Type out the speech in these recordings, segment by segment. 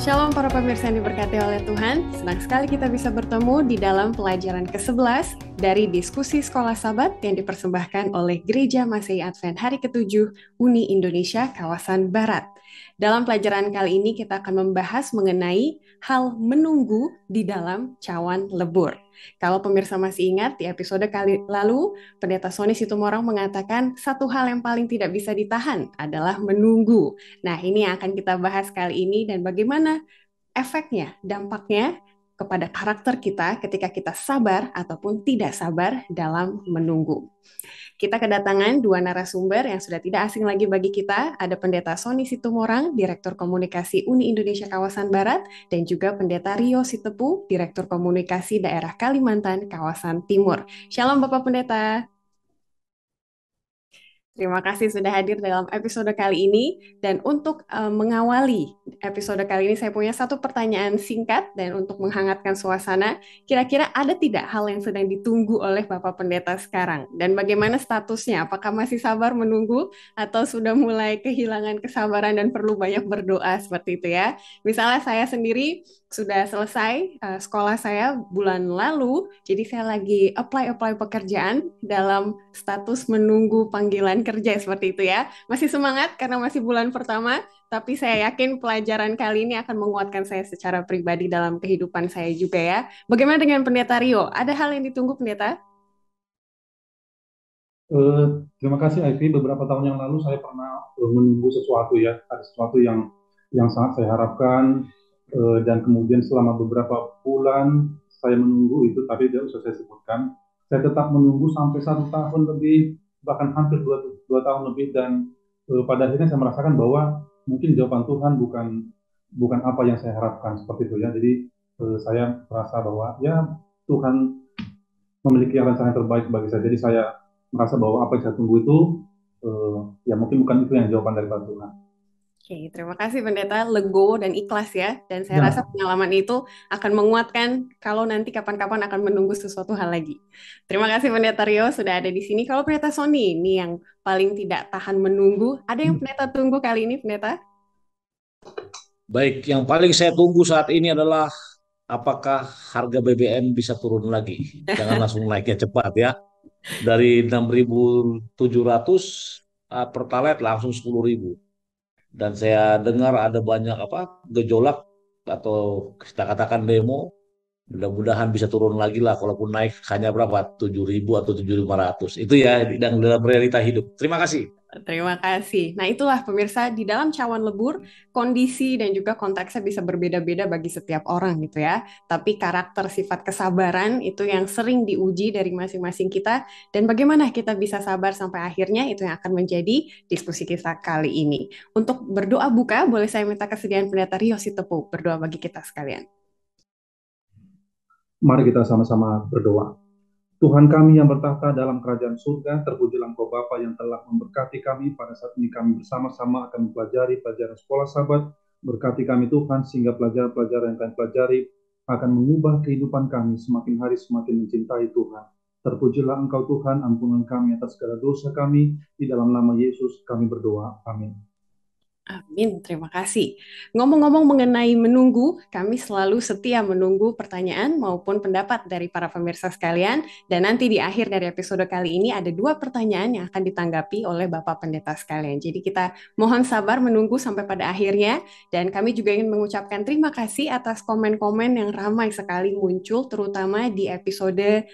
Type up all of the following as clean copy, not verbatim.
Shalom para pemirsa yang diberkati oleh Tuhan. Senang sekali kita bisa bertemu di dalam pelajaran ke-11 dari diskusi Sekolah Sabat yang dipersembahkan oleh Gereja Masehi Advent Hari ke-7 Uni Indonesia Kawasan Barat. Dalam pelajaran kali ini kita akan membahas mengenai hal menunggu di dalam cawan lebur. Kalau pemirsa masih ingat, di episode kali lalu, Pendeta Sony Situmorang mengatakan satu hal yang paling tidak bisa ditahan adalah menunggu. Nah, ini yang akan kita bahas kali ini dan bagaimana efeknya, dampaknya kepada karakter kita ketika kita sabar ataupun tidak sabar dalam menunggu. Kita kedatangan dua narasumber yang sudah tidak asing lagi bagi kita. Ada Pendeta Sony Situmorang, Direktur Komunikasi Uni Indonesia Kawasan Barat, dan juga Pendeta Rio Sitepu, Direktur Komunikasi Daerah Kalimantan Kawasan Timur. Shalom Bapak Pendeta. Terima kasih sudah hadir dalam episode kali ini. Dan untuk mengawali episode kali ini, saya punya satu pertanyaan singkat. Dan untuk menghangatkan suasana, kira-kira ada tidak hal yang sedang ditunggu oleh Bapak Pendeta sekarang? Dan bagaimana statusnya? Apakah masih sabar menunggu? Atau sudah mulai kehilangan kesabaran dan perlu banyak berdoa seperti itu ya? Misalnya saya sendiri sudah selesai sekolah saya bulan lalu, jadi saya lagi apply pekerjaan dalam status menunggu panggilan kerja seperti itu ya. Masih semangat karena masih bulan pertama, tapi saya yakin pelajaran kali ini akan menguatkan saya secara pribadi dalam kehidupan saya juga ya. Bagaimana dengan Pendeta Rio? Ada hal yang ditunggu Pendeta? Eh, Terima kasih Ivy. Beberapa tahun yang lalu saya pernah menunggu sesuatu ya, ada sesuatu yang sangat saya harapkan, dan kemudian selama beberapa bulan saya menunggu itu, tapi tidak usah saya sebutkan. Saya tetap menunggu sampai 1 tahun lebih, bahkan hampir dua tahun lebih, dan pada akhirnya saya merasakan bahwa mungkin jawaban Tuhan bukan bukan apa yang saya harapkan seperti itu ya. Jadi saya merasa bahwa ya Tuhan memiliki rencana yang terbaik bagi saya. Jadi saya merasa bahwa apa yang saya tunggu itu ya mungkin bukan itu yang jawaban dari Tuhan. Oke, terima kasih Pendeta, legowo dan ikhlas ya. Dan saya rasa Ya, pengalaman itu akan menguatkan kalau nanti kapan-kapan akan menunggu sesuatu hal lagi. Terima kasih Pendeta Rio sudah ada di sini. Kalau Pendeta Sony ini yang paling tidak tahan menunggu, ada yang Pendeta tunggu kali ini Pendeta? Baik, yang paling saya tunggu saat ini adalah apakah harga BBM bisa turun lagi. Jangan langsung naiknya cepat ya. Dari 6.700 Pertalite langsung 10.000. Dan saya dengar ada banyak gejolak atau kita katakan demo. Mudah-mudahan bisa turun lagi lah. Kalaupun naik hanya berapa? 7.000 atau 7.500. Itu ya dalam realita hidup. Terima kasih. Terima kasih. Nah, itulah pemirsa, di dalam cawan lebur, kondisi dan juga konteksnya bisa berbeda-beda bagi setiap orang gitu ya. Tapi karakter sifat kesabaran itu yang sering diuji dari masing-masing kita. Dan bagaimana kita bisa sabar sampai akhirnya, itu yang akan menjadi diskusi kita kali ini. Untuk berdoa buka, boleh saya minta kesediaan Pendeta Rio Sitepu berdoa bagi kita sekalian. mari kita sama-sama berdoa. Tuhan kami yang bertahta dalam kerajaan surga, terpujilah Engkau Bapa yang telah memberkati kami pada saat ini kami bersama-sama akan mempelajari pelajaran sekolah Sabat. Berkati kami Tuhan sehingga pelajaran-pelajaran yang kami pelajari akan mengubah kehidupan kami semakin hari semakin mencintai Tuhan. Terpujilah Engkau Tuhan, ampunan kami atas segala dosa kami. Di dalam nama Yesus kami berdoa. Amin. Amin, terima kasih. Ngomong-ngomong mengenai menunggu, kami selalu setia menunggu pertanyaan maupun pendapat dari para pemirsa sekalian. Dan nanti di akhir dari episode kali ini ada 2 pertanyaan yang akan ditanggapi oleh Bapak Pendeta sekalian. Jadi kita mohon sabar menunggu sampai pada akhirnya. Dan kami juga ingin mengucapkan terima kasih atas komen-komen yang ramai sekali muncul, terutama di episode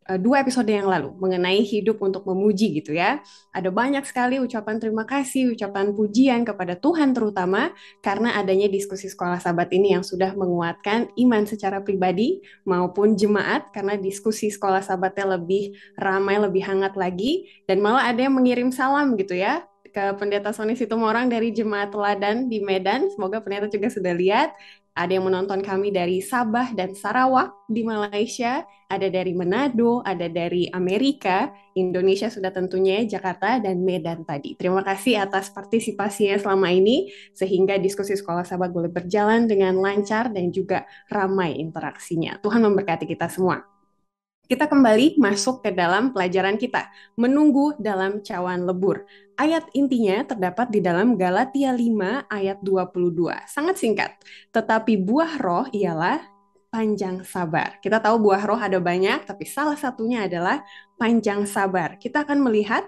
2 episode yang lalu mengenai hidup untuk memuji gitu ya. Ada banyak sekali ucapan terima kasih, ucapan pujian kepada Tuhan terutama karena adanya diskusi sekolah Sabat ini yang sudah menguatkan iman secara pribadi maupun jemaat karena diskusi sekolah Sabatnya lebih ramai, lebih hangat lagi dan malah ada yang mengirim salam gitu ya ke Pendeta Sony Situmorang dari Jemaat Teladan di Medan. Semoga pendeta juga sudah lihat. Ada yang menonton kami dari Sabah dan Sarawak di Malaysia, ada dari Manado, ada dari Amerika, Indonesia sudah tentunya, Jakarta, dan Medan tadi. Terima kasih atas partisipasinya selama ini, sehingga diskusi Sekolah Sahabat boleh berjalan dengan lancar dan juga ramai interaksinya. Tuhan memberkati kita semua. Kita kembali masuk ke dalam pelajaran kita, menunggu dalam cawan lebur. Ayat intinya terdapat di dalam Galatia 5 ayat 22. Sangat singkat. Tetapi buah roh ialah panjang sabar. Kita tahu buah roh ada banyak, tapi salah satunya adalah panjang sabar. Kita akan melihat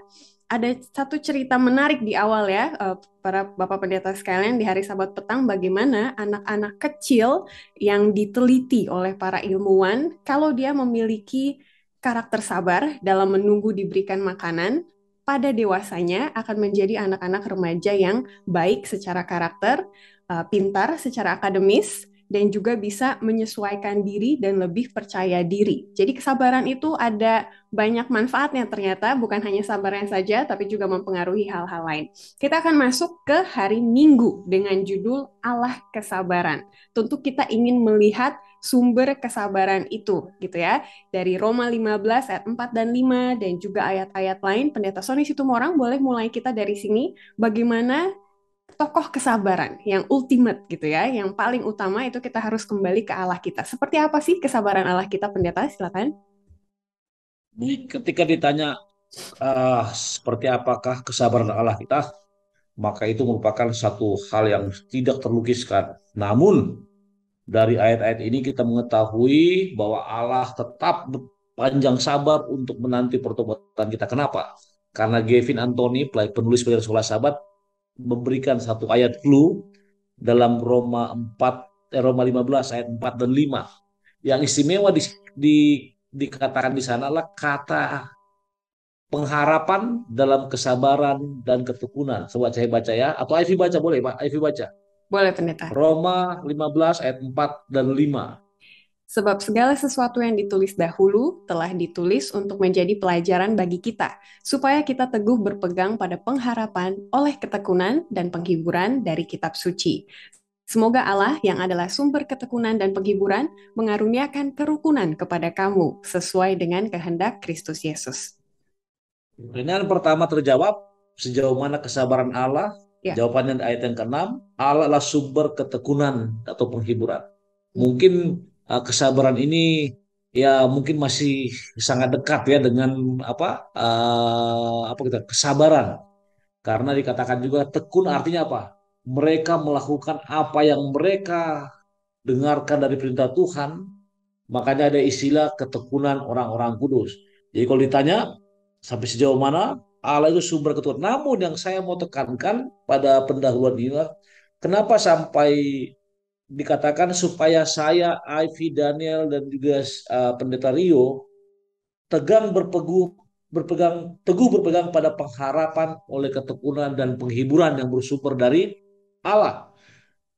ada satu cerita menarik di awal ya, para Bapak Pendeta sekalian, di hari Sabat petang, bagaimana anak-anak kecil yang diteliti oleh para ilmuwan, kalau dia memiliki karakter sabar dalam menunggu diberikan makanan, pada dewasanya akan menjadi anak-anak remaja yang baik secara karakter, pintar secara akademis, dan juga bisa menyesuaikan diri dan lebih percaya diri. Jadi kesabaran itu ada banyak manfaatnya ternyata, bukan hanya sabarnya saja, tapi juga mempengaruhi hal-hal lain. Kita akan masuk ke hari Minggu dengan judul Allah Kesabaran. Tentu kita ingin melihat sumber kesabaran itu, gitu ya. Dari Roma 15 ayat 4 dan 5, dan juga ayat-ayat lain. Pendeta Sony Situmorang, boleh mulai kita dari sini, bagaimana tokoh kesabaran yang ultimate gitu ya, yang paling utama itu kita harus kembali ke Allah kita. Seperti apa sih kesabaran Allah kita, Pendeta? Silakan. Ketika ditanya seperti apakah kesabaran Allah kita, maka itu merupakan satu hal yang tidak terlukiskan. Namun dari ayat-ayat ini kita mengetahui bahwa Allah tetap panjang sabar untuk menanti pertobatan kita. Kenapa? Karena Gavin Anthony, penulis pelajaran sekolah sahabat, memberikan satu ayat clue dalam Roma 15 ayat 4 dan 5. Yang istimewa di, dikatakan di sana adalah kata pengharapan dalam kesabaran dan ketekunan. Coba saya baca ya, atau Ivy baca boleh Pak? Ivy baca. Boleh, Pendeta. Roma 15 ayat 4 dan 5. Sebab segala sesuatu yang ditulis dahulu telah ditulis untuk menjadi pelajaran bagi kita, supaya kita teguh berpegang pada pengharapan oleh ketekunan dan penghiburan dari kitab suci. Semoga Allah yang adalah sumber ketekunan dan penghiburan mengaruniakan kerukunan kepada kamu sesuai dengan kehendak Kristus Yesus. Pertanyaan pertama terjawab, sejauh mana kesabaran Allah? Ya. Jawabannya di ayat yang ke-6, Allah adalah sumber ketekunan atau penghiburan. Mungkin kesabaran ini ya mungkin masih sangat dekat ya dengan kesabaran. Karena dikatakan juga tekun artinya apa? Mereka melakukan apa yang mereka dengarkan dari perintah Tuhan, makanya ada istilah ketekunan orang-orang kudus. Jadi kalau ditanya sampai sejauh mana Allah itu sumber ketekunan. Namun yang saya mau tekankan pada pendahuluan ini, kenapa sampai dikatakan supaya saya, Ivy, Daniel, dan juga Pendeta Rio teguh berpegang pada pengharapan oleh ketekunan dan penghiburan yang bersumber dari Allah.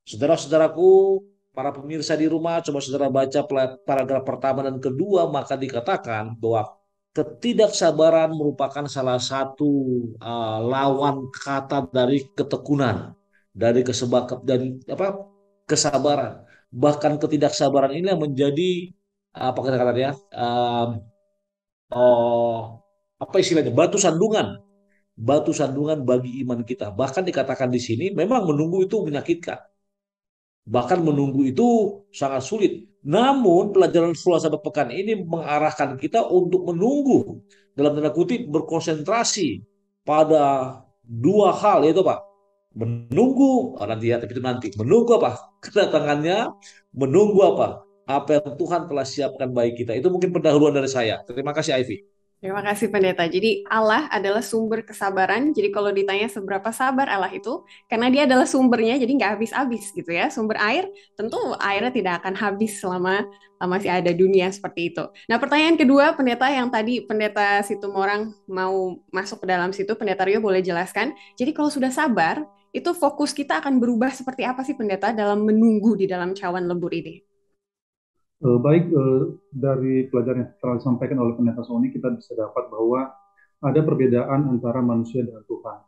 Saudara-saudaraku, para pemirsa di rumah, coba saudara baca paragraf pertama dan kedua, maka dikatakan bahwa ketidaksabaran merupakan salah satu lawan kata dari ketekunan, dari kesabaran. Bahkan ketidaksabaran ini yang menjadi apa kata-katanya apa istilahnya, batu sandungan bagi iman kita. Bahkan dikatakan di sini memang menunggu itu menyakitkan. Bahkan menunggu itu sangat sulit. Namun pelajaran sekolah sahabat pekan ini mengarahkan kita untuk menunggu, dalam tanda kutip berkonsentrasi pada dua hal, yaitu Pak, menunggu nanti ya, tapi itu nanti menunggu apa? Kedatangannya, menunggu apa yang Tuhan telah siapkan bagi kita. Itu mungkin pendahuluan dari saya. Terima kasih Ivy. Terima kasih Pendeta. Jadi Allah adalah sumber kesabaran. Jadi kalau ditanya seberapa sabar Allah itu, karena dia adalah sumbernya, jadi nggak habis-habis gitu ya. Sumber air, tentu airnya tidak akan habis selama masih ada dunia seperti itu. Nah pertanyaan kedua Pendeta, yang tadi Pendeta Situmorang mau masuk ke dalam situ, Pendeta Rio boleh jelaskan. Jadi kalau sudah sabar, itu fokus kita akan berubah seperti apa sih Pendeta dalam menunggu di dalam cawan lembur ini? Baik, dari pelajaran yang telah disampaikan oleh Pendeta Sony, kita bisa dapat bahwa ada perbedaan antara manusia dengan Tuhan.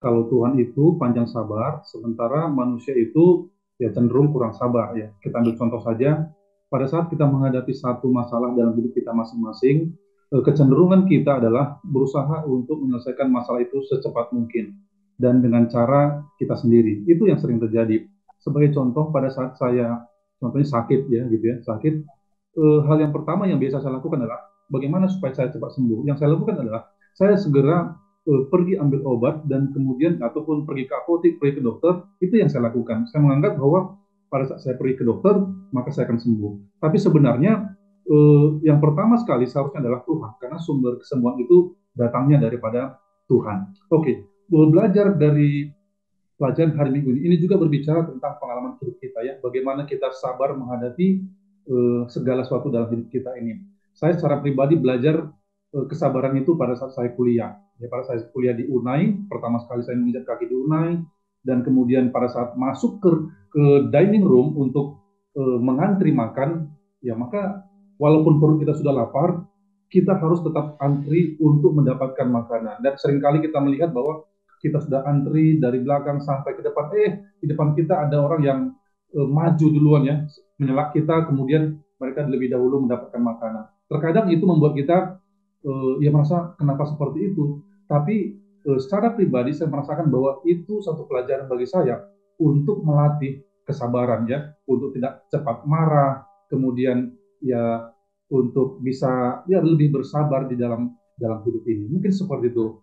Kalau Tuhan itu panjang sabar, sementara manusia itu ya cenderung kurang sabar ya. Kita ambil contoh saja, pada saat kita menghadapi satu masalah dalam hidup kita masing-masing, kecenderungan kita adalah berusaha untuk menyelesaikan masalah itu secepat mungkin dan dengan cara kita sendiri. Itu yang sering terjadi. Sebagai contoh, pada saat saya contohnya sakit ya gitu ya, sakit, hal yang pertama yang biasa saya lakukan adalah bagaimana supaya saya cepat sembuh. Yang saya lakukan adalah saya segera pergi ambil obat dan kemudian ataupun pergi ke apotek, pergi ke dokter, itu yang saya lakukan. Saya menganggap bahwa pada saat saya pergi ke dokter, maka saya akan sembuh. Tapi sebenarnya yang pertama sekali seharusnya adalah Tuhan, karena sumber kesembuhan itu datangnya daripada Tuhan. Oke, belajar dari pelajaran hari Minggu ini juga berbicara tentang pengalaman hidup kita ya, bagaimana kita sabar menghadapi segala sesuatu dalam hidup kita ini. Saya secara pribadi belajar kesabaran itu pada saat saya kuliah. Ya, pada saat saya kuliah di Unai, pertama sekali saya menginjak kaki di Unai, dan kemudian pada saat masuk ke dining room untuk mengantri makan, ya maka walaupun perut kita sudah lapar, kita harus tetap antri untuk mendapatkan makanan. Dan seringkali kita melihat bahwa kita sudah antri dari belakang sampai ke depan, di depan kita ada orang yang maju duluan ya, menyelak kita, kemudian mereka lebih dahulu mendapatkan makanan. Terkadang itu membuat kita ya merasa kenapa seperti itu. Tapi secara pribadi saya merasakan bahwa itu satu pelajaran bagi saya untuk melatih kesabaran ya, untuk tidak cepat marah, kemudian ya untuk bisa ya lebih bersabar di dalam hidup ini. Mungkin seperti itu.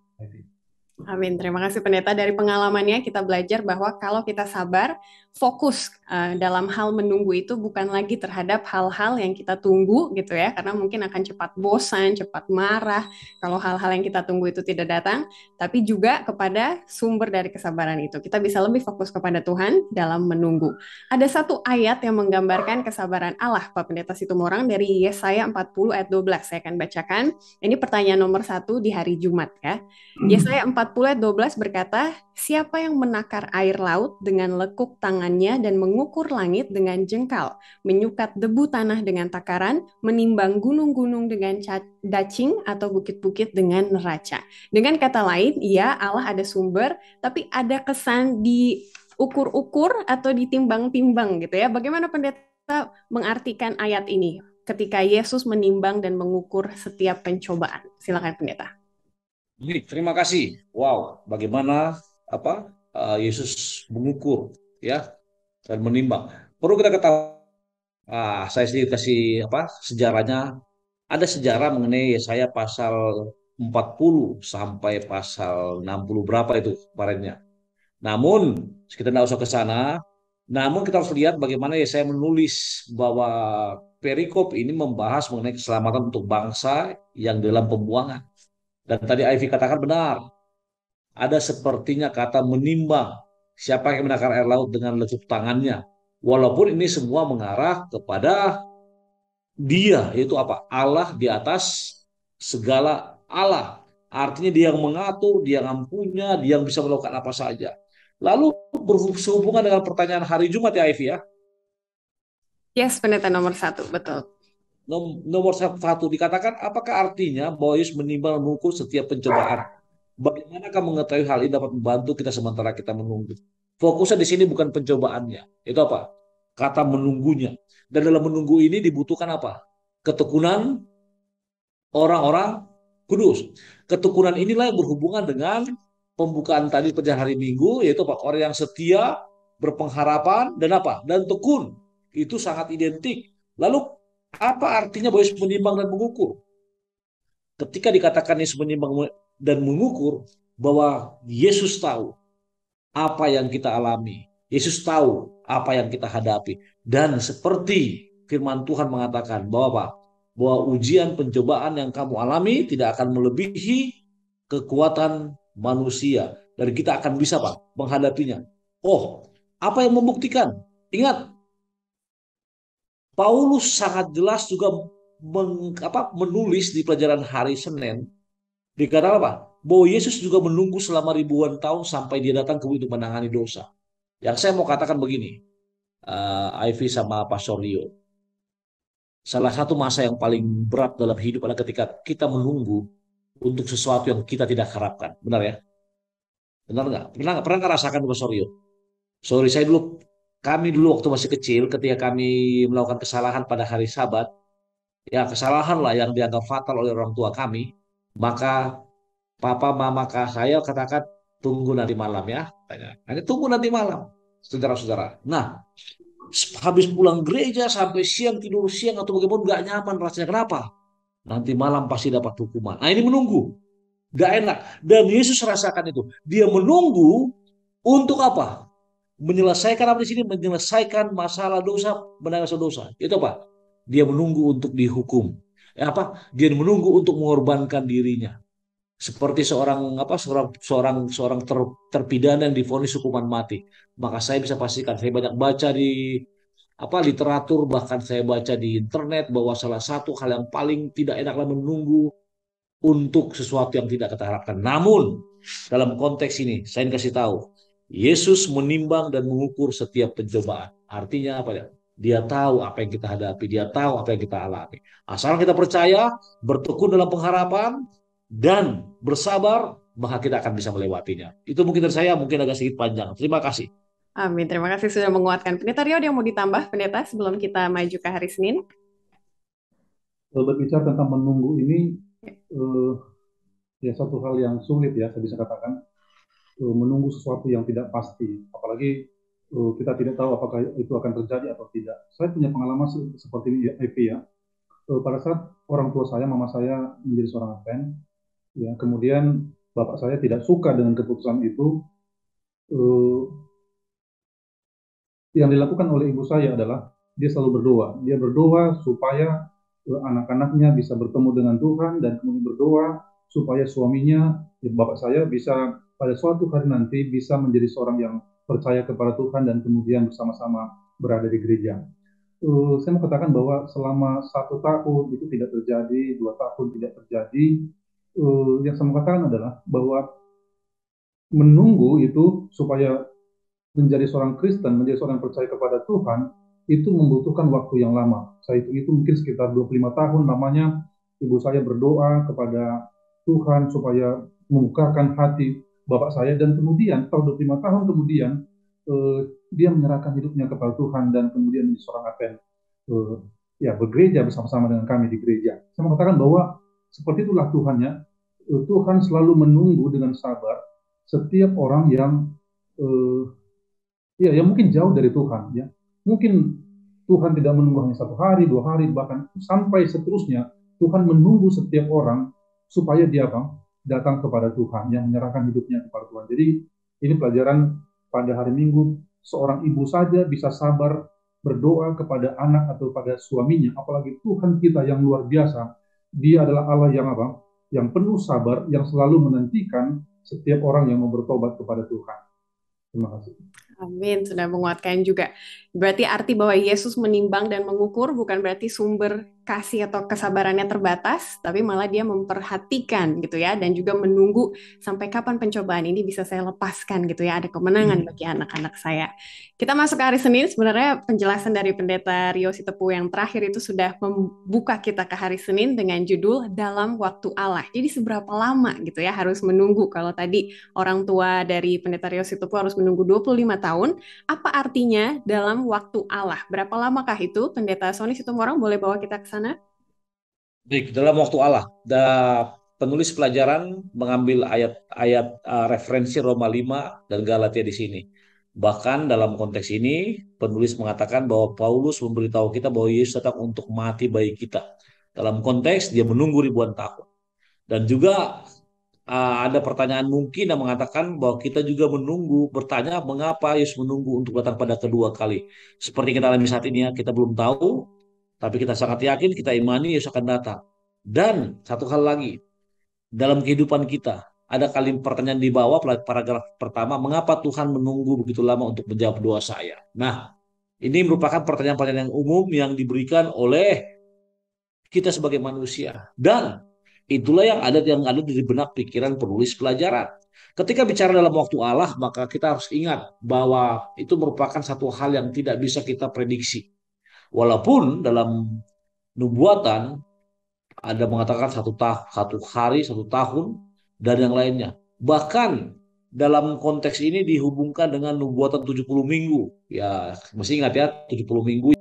Amin. Terima kasih pendeta. Dari pengalamannya kita belajar bahwa kalau kita sabar, fokus dalam hal menunggu itu bukan lagi terhadap hal-hal yang kita tunggu gitu ya, karena mungkin akan cepat bosan, cepat marah kalau hal-hal yang kita tunggu itu tidak datang, tapi juga kepada sumber dari kesabaran itu. Kita bisa lebih fokus kepada Tuhan dalam menunggu. Ada satu ayat yang menggambarkan kesabaran Allah, Pak Pendeta Situmorang, dari Yesaya 40 ayat 12. Saya akan bacakan. Ini pertanyaan nomor 1 di hari Jumat ya. Yesaya 40 ayat 12 berkata, siapa yang menakar air laut dengan lekuk tangannya dan mengukur langit dengan jengkal, menyukat debu tanah dengan takaran, menimbang gunung-gunung dengan dacing atau bukit-bukit dengan neraca. Dengan kata lain, ya Allah ada sumber, tapi ada kesan diukur-ukur atau ditimbang-timbang gitu ya. Bagaimana pendeta mengartikan ayat ini ketika Yesus menimbang dan mengukur setiap pencobaan? Silakan pendeta. Terima kasih. Wow, bagaimana Yesus mengukur ya dan menimbang. Perlu kita ketahui. Saya sedikit kasih sejarahnya. Ada sejarah mengenai Yesaya pasal 40 sampai pasal 60 berapa itu kemarinnya. Namun kita tidak usah ke sana. Namun kita harus lihat bagaimana Yesaya menulis bahwa perikop ini membahas mengenai keselamatan untuk bangsa yang dalam pembuangan. Dan tadi Ivy katakan benar, ada sepertinya kata menimbang. Siapa yang menakar air laut dengan lekuk tangannya. Walaupun ini semua mengarah kepada dia, yaitu apa? Allah di atas segala Allah. Artinya dia yang mengatur, dia yang punya, dia yang bisa melakukan apa saja. Lalu berhubungan dengan pertanyaan hari Jumat ya Ivy ya. Yes, pendeta nomor 1, betul. Nomor 1 dikatakan, apakah artinya bahwa Yesus menimbang mengukur setiap pencobaan? Bagaimanakah mengetahui hal ini dapat membantu kita sementara kita menunggu? Fokusnya di sini bukan pencobaannya. Itu apa? Kata menunggunya. Dan dalam menunggu ini dibutuhkan apa? Ketekunan orang-orang kudus. Ketekunan inilah yang berhubungan dengan pembukaan tadi pada hari Minggu, yaitu apa? Orang yang setia, berpengharapan, dan apa? Dan tekun. Itu sangat identik. Lalu apa artinya bahwa Yesus menimbang dan mengukur? Ketika dikatakan Yesus menimbang dan mengukur, bahwa Yesus tahu apa yang kita alami. Yesus tahu apa yang kita hadapi. Dan seperti firman Tuhan mengatakan bahwa ujian pencobaan yang kamu alami tidak akan melebihi kekuatan manusia. Dan kita akan bisa menghadapinya. Apa yang membuktikan? Ingat, Paulus sangat jelas juga menulis di pelajaran hari Senin, dikatakan bahwa Yesus juga menunggu selama ribuan tahun sampai dia datang untuk menangani dosa. Yang saya mau katakan begini, Ivy sama Pastor Rio, salah satu masa yang paling berat dalam hidup adalah ketika kita menunggu untuk sesuatu yang kita tidak harapkan. Benar ya? Benar nggak? Pernah nggak rasakan Pastor Rio? Sorry, kami dulu waktu masih kecil, ketika kami melakukan kesalahan pada hari Sabat, ya kesalahan lah yang dianggap fatal oleh orang tua kami, maka papa mama saya katakan tunggu nanti malam ya. Hanya tunggu nanti malam, saudara-saudara. Nah, habis pulang gereja sampai siang, tidur siang atau bagaimana nggak nyaman rasanya. Kenapa? Nanti malam pasti dapat hukuman. Nah, ini menunggu. Gak enak. Dan Yesus rasakan itu. Dia menunggu untuk apa? Menyelesaikan apa di sini? Menyelesaikan masalah dosa, menangis dosa. Itu apa? Dia menunggu untuk dihukum. Dia menunggu untuk mengorbankan dirinya. Seperti seorang terpidana yang divonis hukuman mati. Maka saya bisa pastikan, saya banyak baca di literatur, bahkan saya baca di internet bahwa salah satu hal yang paling tidak enak adalah menunggu untuk sesuatu yang tidak kita harapkan. Namun dalam konteks ini saya ingin kasih tahu, Yesus menimbang dan mengukur setiap pencobaan. Artinya apa ya? Dia tahu apa yang kita hadapi, dia tahu apa yang kita alami. Asal kita percaya, bertekun dalam pengharapan, dan bersabar, maka kita akan bisa melewatinya. Itu mungkin dari saya, mungkin agak sedikit panjang. Terima kasih. Amin. Terima kasih sudah menguatkan. Pendeta Rio, ada yang mau ditambah, Pendeta, sebelum kita maju ke hari Senin? Berbicara tentang menunggu ini, eh, ya satu hal yang sulit ya, saya bisa katakan. Menunggu sesuatu yang tidak pasti, apalagi kita tidak tahu apakah itu akan terjadi atau tidak. Saya punya pengalaman seperti ini, IP ya. Pada saat orang tua saya, mama saya menjadi seorang Advent, ya, kemudian bapak saya tidak suka dengan keputusan itu. eh, yang dilakukan oleh ibu saya adalah dia selalu berdoa. Dia berdoa supaya anak-anaknya bisa bertemu dengan Tuhan, dan kemudian berdoa supaya suaminya, ya, bapak saya, bisa pada suatu hari nanti bisa menjadi seorang yang percaya kepada Tuhan dan kemudian bersama-sama berada di gereja. Saya mau katakan bahwa selama 1 tahun itu tidak terjadi, 2 tahun tidak terjadi. Yang saya mau katakan adalah bahwa menunggu itu supaya menjadi seorang Kristen, menjadi seorang yang percaya kepada Tuhan, itu membutuhkan waktu yang lama. Saya itu mungkin sekitar 25 tahun namanya ibu saya berdoa kepada Tuhan supaya membukakan hati bapak saya, dan kemudian setelah 25 tahun kemudian dia menyerahkan hidupnya kepada Tuhan dan kemudian menjadi seorang Advent, eh, ya, bergereja bersama-sama dengan kami di gereja. Saya mengatakan bahwa seperti itulah Tuhannya. Tuhan selalu menunggu dengan sabar setiap orang yang eh, ya, yang mungkin jauh dari Tuhan, ya. Mungkin Tuhan tidak menunggu hanya 1 hari, 2 hari, bahkan sampai seterusnya. Tuhan menunggu setiap orang supaya dia apa? Datang kepada Tuhan, yang menyerahkan hidupnya kepada Tuhan. Jadi ini pelajaran pada hari Minggu. Seorang ibu saja bisa sabar berdoa kepada anak atau pada suaminya, apalagi Tuhan kita yang luar biasa. Dia adalah Allah yang apa? Yang penuh sabar, yang selalu menantikan setiap orang yang mau bertobat kepada Tuhan. Terima kasih. Amin, sudah menguatkan juga. Berarti arti bahwa Yesus menimbang dan mengukur bukan berarti sumber kasih atau kesabarannya terbatas, tapi malah dia memperhatikan gitu ya, dan juga menunggu sampai kapan pencobaan ini bisa saya lepaskan gitu ya, ada kemenangan bagi anak-anak saya. Kita masuk ke hari Senin, sebenarnya penjelasan dari Pendeta Rio Sitepu yang terakhir itu sudah membuka kita ke hari Senin dengan judul Dalam Waktu Allah. Jadi seberapa lama gitu ya harus menunggu, kalau tadi orang tua dari Pendeta Rio Sitepu harus menunggu 25 tahun, apa artinya dalam waktu Allah? Berapa lamakah itu? Pendeta Sony Situmorang boleh bawa kita ke sana? Baik, dalam waktu Allah, penulis pelajaran mengambil ayat-ayat referensi Roma 5 dan Galatia di sini. Bahkan dalam konteks ini, penulis mengatakan bahwa Paulus memberitahu kita bahwa Yesus datang untuk mati bagi kita. Dalam konteks dia menunggu ribuan tahun. Dan juga ada pertanyaan mungkin yang mengatakan bahwa kita juga menunggu, bertanya mengapa Yesus menunggu untuk datang pada kedua kali. Seperti kita alami saat ini ya, kita belum tahu, tapi kita sangat yakin, kita imani Yesus akan datang. Dan satu hal lagi, dalam kehidupan kita, ada kali pertanyaan di bawah paragraf pertama, mengapa Tuhan menunggu begitu lama untuk menjawab doa saya? Nah, ini merupakan pertanyaan-pertanyaan yang umum yang diberikan oleh kita sebagai manusia. Dan itulah yang ada di benak pikiran penulis pelajaran. Ketika bicara dalam waktu Allah, maka kita harus ingat bahwa itu merupakan satu hal yang tidak bisa kita prediksi. Walaupun dalam nubuatan ada mengatakan 1 hari, 1 tahun, dan yang lainnya. Bahkan dalam konteks ini dihubungkan dengan nubuatan 70 minggu. Ya, mesti ingat ya, 70 minggu.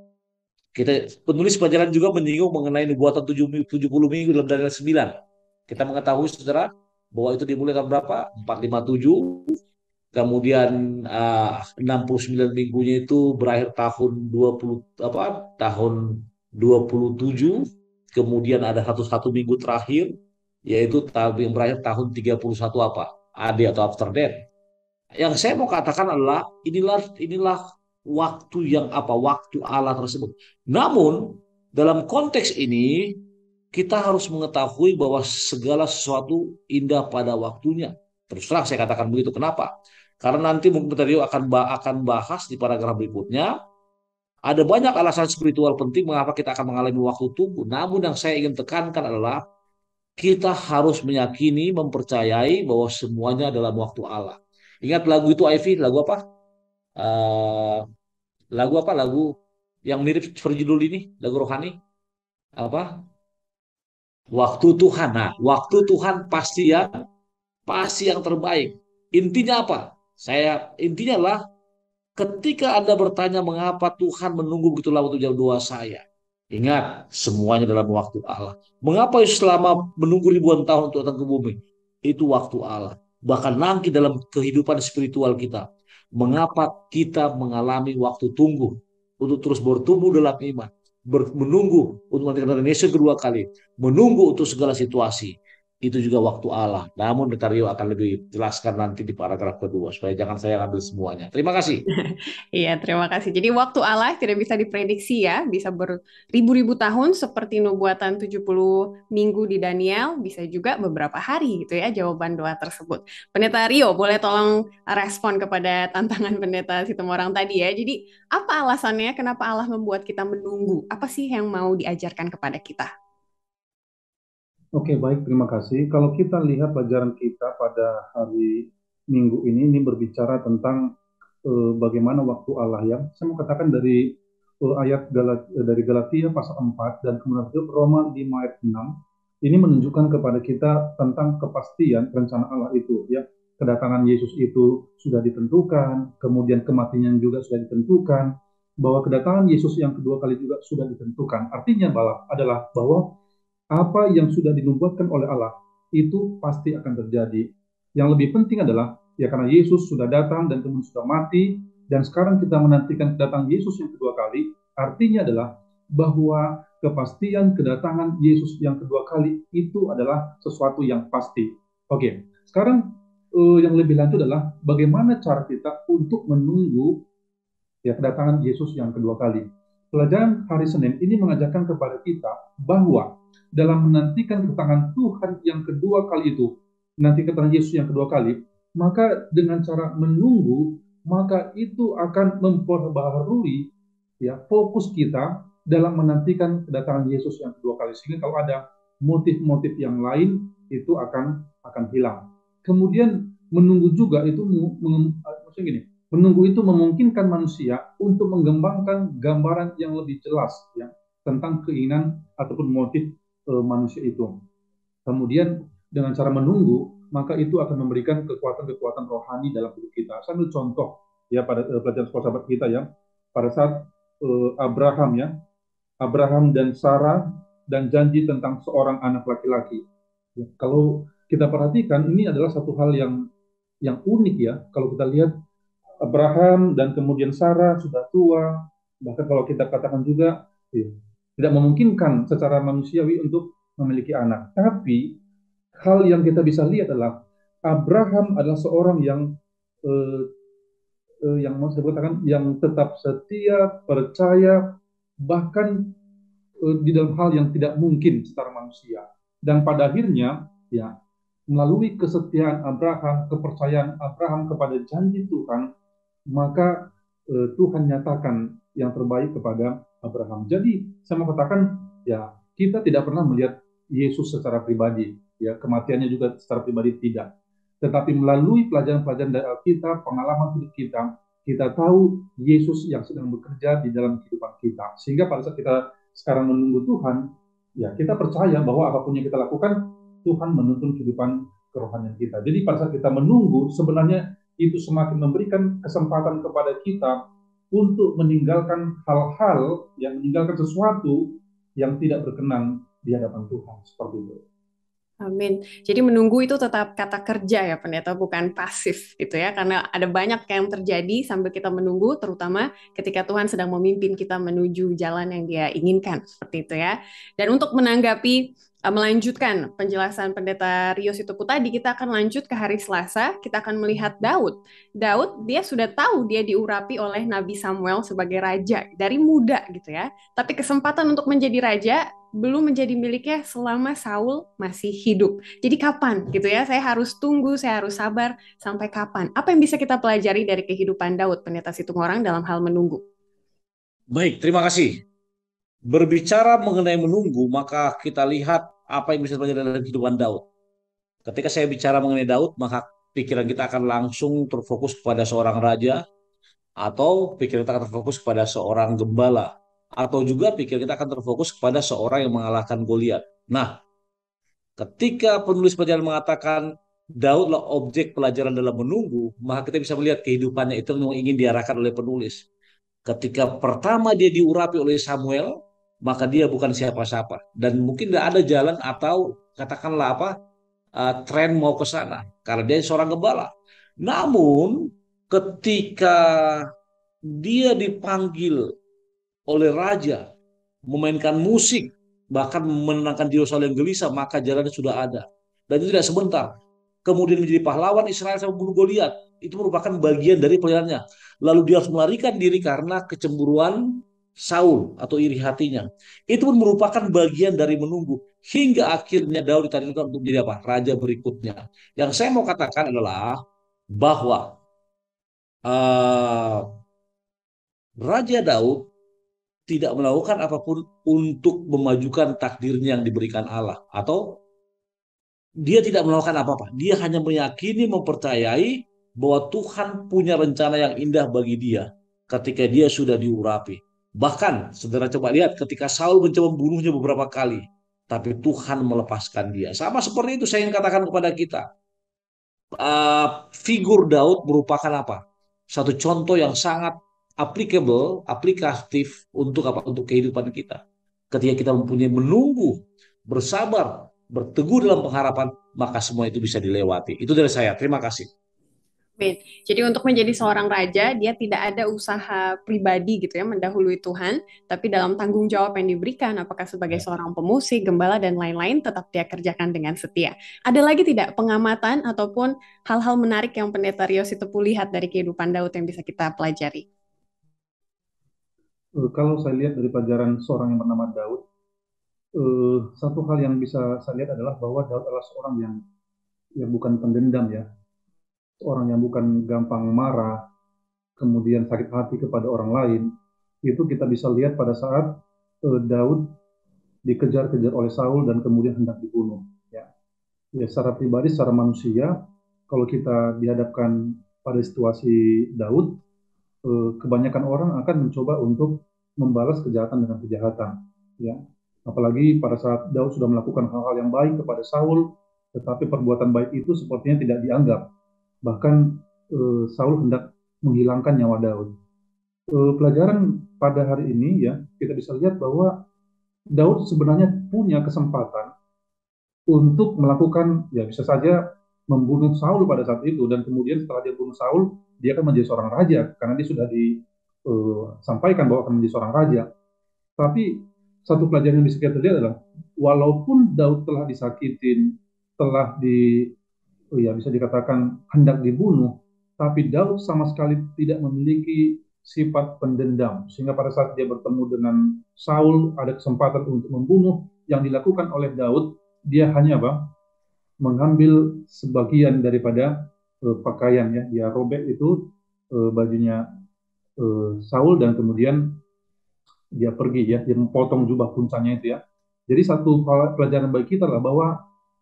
Penulis pelajaran juga menyinggung mengenai nubuatan 70 minggu dalam Daniel 9. Kita mengetahui saudara bahwa itu dimulai tahun berapa? 457. Kemudian 69 minggunya itu berakhir tahun 27. Kemudian ada satu minggu terakhir yaitu tahun yang berakhir tahun 31 apa? AD atau after death. Yang saya mau katakan adalah inilah waktu yang apa? Waktu Allah tersebut. Namun dalam konteks ini kita harus mengetahui bahwa segala sesuatu indah pada waktunya. Terus terang saya katakan begitu. Kenapa? Karena nanti mungkin Tadi akan bahas di paragraf berikutnya. Ada banyak alasan spiritual penting mengapa kita akan mengalami waktu tunggu. Namun yang saya ingin tekankan adalah kita harus meyakini, mempercayai bahwa semuanya dalam waktu Allah. Ingat lagu itu, Ivy, lagu apa? Eh, lagu apa? Lagu yang mirip seperti judul ini, lagu rohani. Apa? Waktu Tuhan. Nah, waktu Tuhan pasti yang terbaik. Intinya apa? Intinya lah ketika Anda bertanya mengapa Tuhan menunggu begitu lama untuk jawab doa saya. Ingat, semuanya dalam waktu Allah. Mengapa Yesus selama menunggu ribuan tahun untuk datang ke bumi? Itu waktu Allah. Bahkan nanti dalam kehidupan spiritual kita. Mengapa kita mengalami waktu tunggu untuk terus bertumbuh dalam iman. Menunggu untuk nanti kedatangan Yesus kedua kali. Menunggu untuk segala situasi. Itu juga waktu Allah. Namun Rio akan lebih jelaskan nanti di paragraf kedua. Supaya jangan saya ambil semuanya. Terima kasih. Iya, terima kasih. Jadi waktu Allah tidak bisa diprediksi ya, bisa beribu-ribu tahun seperti nubuatan 70 minggu di Daniel, bisa juga beberapa hari gitu ya jawaban doa tersebut. Pendeta Rio, boleh tolong respon kepada tantangan Pendeta Situmorang tadi ya. Jadi apa alasannya kenapa Allah membuat kita menunggu? Apa sih yang mau diajarkan kepada kita? Oke, baik, terima kasih. Kalau kita lihat pelajaran kita pada hari Minggu ini berbicara tentang bagaimana waktu Allah ya. Saya mau katakan dari dari Galatia pasal 4 dan kemudian ke Roma 5 ayat 6. Ini menunjukkan kepada kita tentang kepastian rencana Allah itu ya. Kedatangan Yesus itu sudah ditentukan, kemudian kematian juga sudah ditentukan, bahwa kedatangan Yesus yang kedua kali juga sudah ditentukan. Artinya adalah bahwa apa yang sudah dinubuatkan oleh Allah itu pasti akan terjadi. Yang lebih penting adalah ya karena Yesus sudah datang dan kemudian sudah mati dan sekarang kita menantikan kedatangan Yesus yang kedua kali, artinya adalah bahwa kepastian kedatangan Yesus yang kedua kali itu adalah sesuatu yang pasti. Oke, sekarang yang lebih lanjut adalah bagaimana cara kita untuk menunggu ya kedatangan Yesus yang kedua kali. Pelajaran hari Senin ini mengajarkan kepada kita bahwa dalam menantikan kedatangan Tuhan yang kedua kali itu, nanti kedatangan Yesus yang kedua kali, maka dengan cara menunggu, maka itu akan memperbaharui ya fokus kita dalam menantikan kedatangan Yesus yang kedua kali. Sehingga kalau ada motif-motif yang lain itu akan hilang. Kemudian menunggu juga itu maksudnya gini, menunggu itu memungkinkan manusia untuk mengembangkan gambaran yang lebih jelas ya tentang keinginan ataupun motif manusia itu. Kemudian dengan cara menunggu, maka itu akan memberikan kekuatan-kekuatan rohani dalam hidup kita. Saya ambil contoh ya pada pelajaran sekolah sahabat kita ya, pada saat Abraham dan Sarah dan janji tentang seorang anak laki-laki. Ya, kalau kita perhatikan ini adalah satu hal yang unik ya. Kalau kita lihat Abraham dan kemudian Sarah sudah tua, bahkan kalau kita katakan juga ya, tidak memungkinkan secara manusiawi untuk memiliki anak. Tapi hal yang kita bisa lihat adalah Abraham adalah seorang yang mau saya katakan yang tetap setia, percaya, bahkan di dalam hal yang tidak mungkin secara manusia. Dan pada akhirnya ya melalui kesetiaan Abraham, kepercayaan Abraham kepada janji Tuhan, maka Tuhan nyatakan yang terbaik kepada Abraham. Jadi saya mau katakan ya kita tidak pernah melihat Yesus secara pribadi, ya kematiannya juga secara pribadi tidak. Tetapi melalui pelajaran-pelajaran dari Alkitab, pengalaman hidup kita, kita tahu Yesus yang sedang bekerja di dalam kehidupan kita. Sehingga pada saat kita sekarang menunggu Tuhan, ya kita percaya bahwa apapun yang kita lakukan, Tuhan menuntun kehidupan kerohanian kita. Jadi pada saat kita menunggu, sebenarnya itu semakin memberikan kesempatan kepada kita untuk meninggalkan hal-hal, yang meninggalkan sesuatu yang tidak berkenan di hadapan Tuhan. Seperti itu. Amin. Jadi menunggu itu tetap kata kerja ya pendeta, bukan pasif gitu ya. Karena ada banyak yang terjadi sambil kita menunggu, terutama ketika Tuhan sedang memimpin kita menuju jalan yang Dia inginkan seperti itu ya. Dan untuk menanggapi melanjutkan penjelasan Pendeta Rio Sitopu tadi, kita akan lanjut ke hari Selasa. Kita akan melihat Daud. Daud, dia sudah tahu dia diurapi oleh Nabi Samuel sebagai raja dari muda gitu ya. Tapi kesempatan untuk menjadi raja belum menjadi miliknya selama Saul masih hidup. Jadi kapan gitu ya? Saya harus tunggu, saya harus sabar sampai kapan? Apa yang bisa kita pelajari dari kehidupan Daud, Pendeta Situmorang, dalam hal menunggu? Baik, terima kasih. Berbicara mengenai menunggu, maka kita lihat apa yang bisa terjadi dalam kehidupan Daud. Ketika saya bicara mengenai Daud, maka pikiran kita akan langsung terfokus kepada seorang raja, atau pikiran kita akan terfokus kepada seorang gembala, atau juga pikiran kita akan terfokus kepada seorang yang mengalahkan Goliat. Nah, ketika penulis pelajaran mengatakan Daudlah objek pelajaran dalam menunggu, maka kita bisa melihat kehidupannya itu memang ingin diarahkan oleh penulis. Ketika pertama dia diurapi oleh Samuel, maka dia bukan siapa-siapa. Dan mungkin tidak ada jalan atau katakanlah apa, tren mau ke sana. Karena dia seorang gembala. Namun ketika dia dipanggil oleh raja, memainkan musik, bahkan menenangkan Yerusalem gelisah, maka jalannya sudah ada. Dan itu tidak sebentar. Kemudian menjadi pahlawan Israel sampai membunuh Goliat. Itu merupakan bagian dari pelayanannya. Lalu dia harus melarikan diri karena kecemburuan Saul atau iri hatinya. Itu pun merupakan bagian dari menunggu. Hingga akhirnya Daud ditakdirkan untuk menjadi apa? Raja berikutnya. Yang saya mau katakan adalah bahwa uh, Raja Daud tidak melakukan apapun untuk memajukan takdirnya yang diberikan Allah, atau dia tidak melakukan apa-apa. Dia hanya meyakini, mempercayai bahwa Tuhan punya rencana yang indah bagi dia ketika dia sudah diurapi. Bahkan, saudara coba lihat ketika Saul mencoba membunuhnya beberapa kali, tapi Tuhan melepaskan dia. Sama seperti itu saya ingin katakan kepada kita. Figur Daud merupakan apa? Satu contoh yang sangat applicable, aplikatif untuk apa? Untuk kehidupan kita. Ketika kita mempunyai menunggu, bersabar, berteguh dalam pengharapan, maka semua itu bisa dilewati. Itu dari saya. Terima kasih. Amin. Jadi untuk menjadi seorang raja, dia tidak ada usaha pribadi gitu ya, mendahului Tuhan, tapi dalam tanggung jawab yang diberikan, apakah sebagai Ya. seorang pemusik, gembala, dan lain-lain, tetap dia kerjakan dengan setia. Ada lagi tidak pengamatan ataupun hal-hal menarik yang Pendeta Rio Sitepu lihat dari kehidupan Daud yang bisa kita pelajari? Kalau saya lihat dari pelajaran seorang yang bernama Daud, satu hal yang bisa saya lihat adalah bahwa Daud adalah seorang yang bukan pendendam ya, seorang yang bukan gampang marah, kemudian sakit hati kepada orang lain. Itu kita bisa lihat pada saat Daud dikejar-kejar oleh Saul dan kemudian hendak dibunuh. Ya, ya secara pribadi, secara manusia, kalau kita dihadapkan pada situasi Daud, kebanyakan orang akan mencoba untuk membalas kejahatan dengan kejahatan. Ya, apalagi pada saat Daud sudah melakukan hal-hal yang baik kepada Saul, tetapi perbuatan baik itu sepertinya tidak dianggap. Bahkan Saul hendak menghilangkan nyawa Daud. Pelajaran pada hari ini ya, kita bisa lihat bahwa Daud sebenarnya punya kesempatan untuk melakukan, ya bisa saja membunuh Saul pada saat itu, dan kemudian setelah dia bunuh Saul, dia akan menjadi seorang raja karena dia sudah disampaikan bahwa akan menjadi seorang raja. Tapi satu pelajaran yang bisa kita lihat adalah walaupun Daud telah disakitin, telah ya bisa dikatakan hendak dibunuh, tapi Daud sama sekali tidak memiliki sifat pendendam, sehingga pada saat dia bertemu dengan Saul ada kesempatan untuk membunuh. Yang dilakukan oleh Daud, dia hanya apa? Mengambil sebagian daripada pakaian ya, dia robek itu bajunya Saul, dan kemudian dia pergi ya, dia memotong jubah puncanya itu ya. Jadi satu pelajaran bagi kita adalah bahwa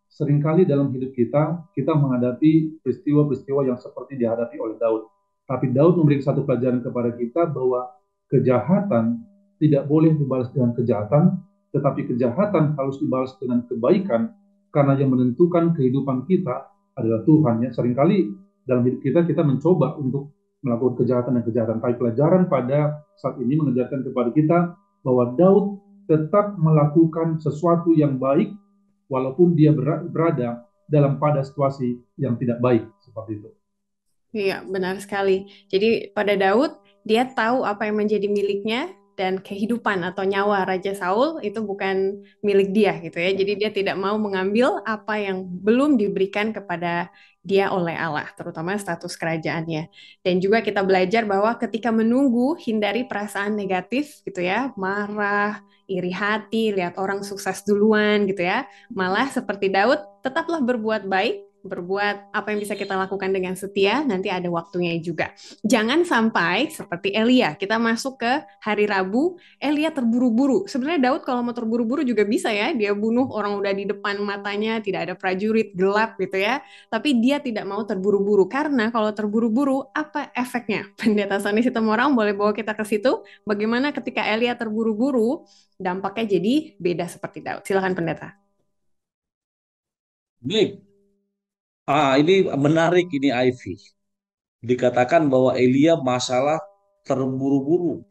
seringkali dalam hidup kita, kita menghadapi peristiwa-peristiwa yang seperti dihadapi oleh Daud. Tapi Daud memberikan satu pelajaran kepada kita bahwa kejahatan tidak boleh dibalas dengan kejahatan, tetapi kejahatan harus dibalas dengan kebaikan, karena yang menentukan kehidupan kita adalah Tuhan. Ya, seringkali dalam hidup kita, kita mencoba untuk melakukan kejahatan dan kejahatan. Tapi pelajaran pada saat ini mengajarkan kepada kita bahwa Daud tetap melakukan sesuatu yang baik walaupun dia berada dalam pada situasi yang tidak baik seperti itu. Iya, benar sekali. Jadi pada Daud, dia tahu apa yang menjadi miliknya, dan kehidupan atau nyawa Raja Saul itu bukan milik dia gitu ya. Jadi dia tidak mau mengambil apa yang belum diberikan kepada dia oleh Allah, terutama status kerajaannya. Dan juga kita belajar bahwa ketika menunggu, hindari perasaan negatif gitu ya, marah, iri hati, lihat orang sukses duluan gitu ya. Malah seperti Daud, tetaplah berbuat baik, berbuat apa yang bisa kita lakukan dengan setia, nanti ada waktunya juga. Jangan sampai seperti Elia, kita masuk ke hari Rabu, Elia terburu-buru. Sebenarnya Daud kalau mau terburu-buru juga bisa ya, dia bunuh orang udah di depan matanya, tidak ada prajurit, gelap gitu ya. Tapi dia tidak mau terburu-buru, karena kalau terburu-buru, apa efeknya? Pendeta Soni Sitomorang boleh bawa kita ke situ, bagaimana ketika Elia terburu-buru, dampaknya jadi beda seperti Daud. Silakan pendeta. Baik, ini menarik ini Ivy. Dikatakan bahwa Elia masalah terburu-buru.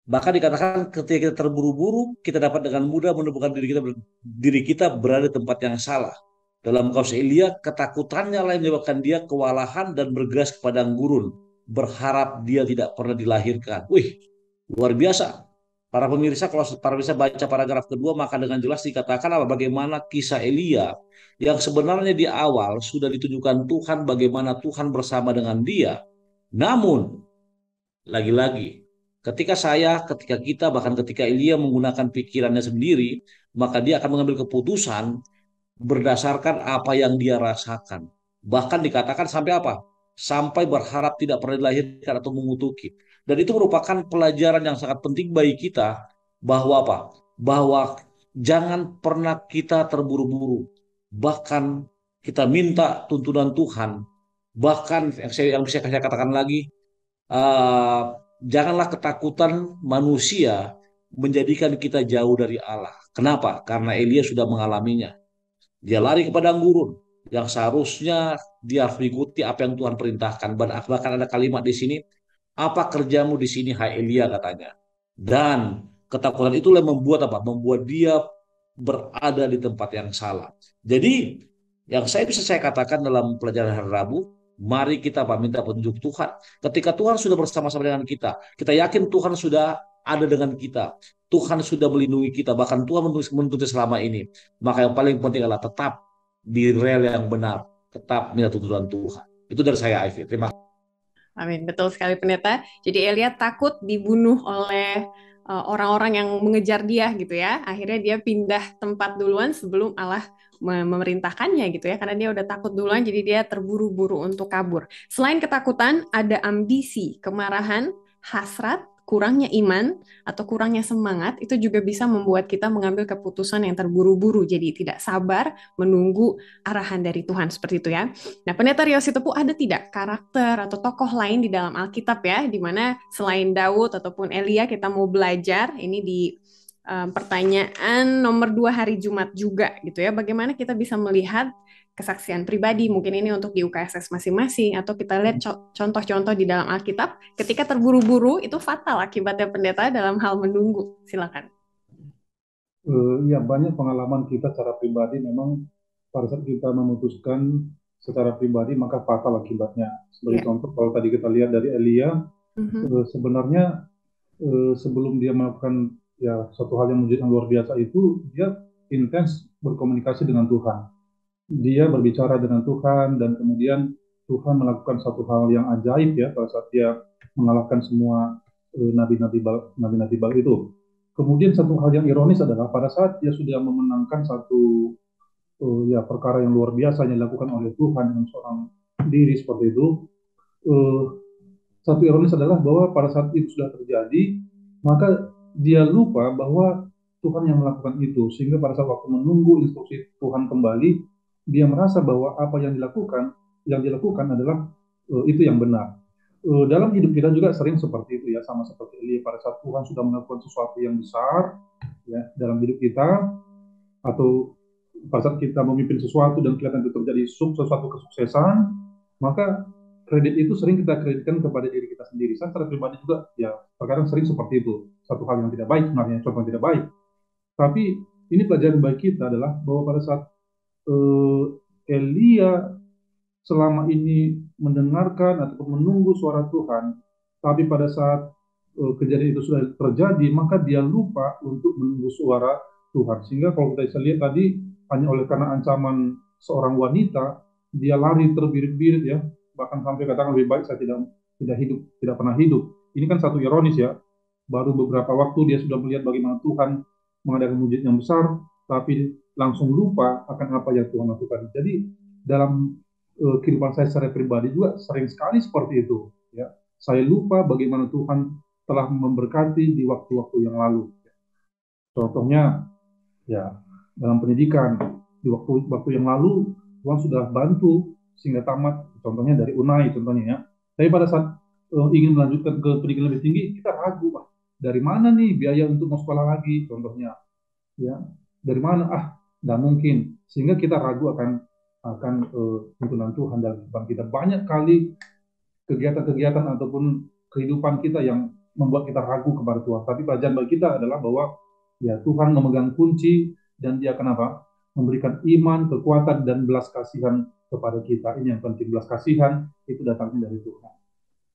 Bahkan dikatakan ketika kita terburu-buru, kita dapat dengan mudah menemukan diri kita berada di tempat yang salah. Dalam kasus Elia, ketakutannya lain menyebabkan dia kewalahan dan bergegas ke padang gurun, berharap dia tidak pernah dilahirkan. Wih, luar biasa. Para pemirsa, kalau para pemirsa baca paragraf kedua, maka dengan jelas dikatakan bagaimana kisah Elia yang sebenarnya di awal sudah ditunjukkan Tuhan bagaimana Tuhan bersama dengan dia. Namun, lagi-lagi, ketika kita, bahkan ketika Elia menggunakan pikirannya sendiri, maka dia akan mengambil keputusan berdasarkan apa yang dia rasakan. Bahkan dikatakan sampai apa? Sampai berharap tidak pernah dilahirkan atau mengutuki. Dan itu merupakan pelajaran yang sangat penting bagi kita bahwa apa? Bahwa jangan pernah kita terburu-buru. Bahkan kita minta tuntunan Tuhan. Bahkan yang bisa saya katakan lagi, eh, janganlah ketakutan manusia menjadikan kita jauh dari Allah. Kenapa? Karena Elia sudah mengalaminya. Dia lari ke padang gurun yang seharusnya dia harus mengikuti apa yang Tuhan perintahkan. Bahkan ada kalimat di sini, apa kerjamu di sini, hai Elia, katanya. Dan ketakutan itulah yang membuat apa? Membuat dia berada di tempat yang salah. Jadi yang saya katakan dalam pelajaran hari Rabu, mari kita minta petunjuk Tuhan. Ketika Tuhan sudah bersama-sama dengan kita yakin Tuhan sudah ada dengan kita. Tuhan sudah melindungi kita, bahkan Tuhan menuntut selama ini. Maka yang paling penting adalah tetap di rel yang benar, tetap minta tuntunan Tuhan. Itu dari saya, Ivy. Terima kasih. Amin, betul sekali pendeta. Jadi Elia takut dibunuh oleh orang-orang yang mengejar dia gitu ya. Akhirnya dia pindah tempat duluan sebelum Allah memerintahkannya gitu ya. Karena dia udah takut duluan, jadi dia terburu-buru untuk kabur. Selain ketakutan, ada ambisi, kemarahan, hasrat, kurangnya iman atau kurangnya semangat itu juga bisa membuat kita mengambil keputusan yang terburu-buru. Jadi tidak sabar menunggu arahan dari Tuhan seperti itu ya. Nah, Pendeta Rio Sitopu, ada tidak karakter atau tokoh lain di dalam Alkitab ya, di mana selain Daud ataupun Elia kita mau belajar, ini di pertanyaan nomor 2 hari Jumat juga gitu ya, bagaimana kita bisa melihat kesaksian pribadi, mungkin ini untuk di UKSS masing-masing, atau kita lihat contoh-contoh di dalam Alkitab, ketika terburu-buru itu fatal akibatnya pendeta dalam hal menunggu. Silakan. Ya, banyak pengalaman kita secara pribadi memang pada saat kita memutuskan secara pribadi maka fatal akibatnya. Sebagai contoh, kalau tadi kita lihat dari Elia, sebenarnya sebelum dia melakukan ya suatu hal yang luar biasa itu, dia intens berkomunikasi dengan Tuhan. Dia berbicara dengan Tuhan dan kemudian Tuhan melakukan satu hal yang ajaib ya pada saat dia mengalahkan semua nabi-nabi Baal itu. Kemudian satu hal yang ironis adalah pada saat dia sudah memenangkan satu perkara yang luar biasa yang dilakukan oleh Tuhan dengan seorang diri seperti itu, satu ironis adalah bahwa pada saat itu sudah terjadi, maka dia lupa bahwa Tuhan yang melakukan itu, sehingga pada saat waktu menunggu instruksi Tuhan kembali, dia merasa bahwa apa yang dilakukan adalah itu yang benar. Dalam hidup kita juga sering seperti itu ya, sama seperti Elia, pada saat Tuhan sudah melakukan sesuatu yang besar ya dalam hidup kita, atau pada saat kita memimpin sesuatu dan kelihatan itu terjadi sesuatu kesuksesan, maka kredit itu sering kita kreditkan kepada diri kita sendiri. Saya secara pribadi juga ya terkadang sering seperti itu, satu hal yang tidak baik sebenarnya, contoh yang tidak baik. Tapi ini pelajaran bagi kita adalah bahwa pada saat Elia selama ini mendengarkan ataupun menunggu suara Tuhan, tapi pada saat kejadian itu sudah terjadi, maka dia lupa untuk menunggu suara Tuhan. Sehingga kalau kita bisa lihat tadi, hanya oleh karena ancaman seorang wanita, dia lari terbirit-birit ya, bahkan sampai katakan lebih baik saya tidak hidup, tidak pernah hidup. Ini kan satu ironis ya. Baru beberapa waktu dia sudah melihat bagaimana Tuhan mengadakan mujizat yang besar, tapi langsung lupa akan apa yang Tuhan lakukan. Jadi dalam kehidupan saya secara pribadi juga sering sekali seperti itu. Ya, saya lupa bagaimana Tuhan telah memberkati di waktu-waktu yang lalu. Contohnya, ya dalam pendidikan di waktu-waktu yang lalu Tuhan sudah bantu sehingga tamat. Contohnya dari UNAI, contohnya ya. Tapi pada saat ingin melanjutkan ke pendidikan lebih tinggi, kita ragu, dari mana nih biaya untuk mau sekolah lagi, contohnya, ya dari mana? Nggak mungkin. Sehingga kita ragu akan tuntunan Tuhan dalam kehidupan kita. Banyak kali kegiatan-kegiatan ataupun kehidupan kita yang membuat kita ragu kepada Tuhan. Tapi pelajaran bagi kita adalah bahwa ya Tuhan memegang kunci dan Dia akan apa? Memberikan iman, kekuatan dan belas kasihan kepada kita. Ini yang penting, belas kasihan itu datangnya dari Tuhan.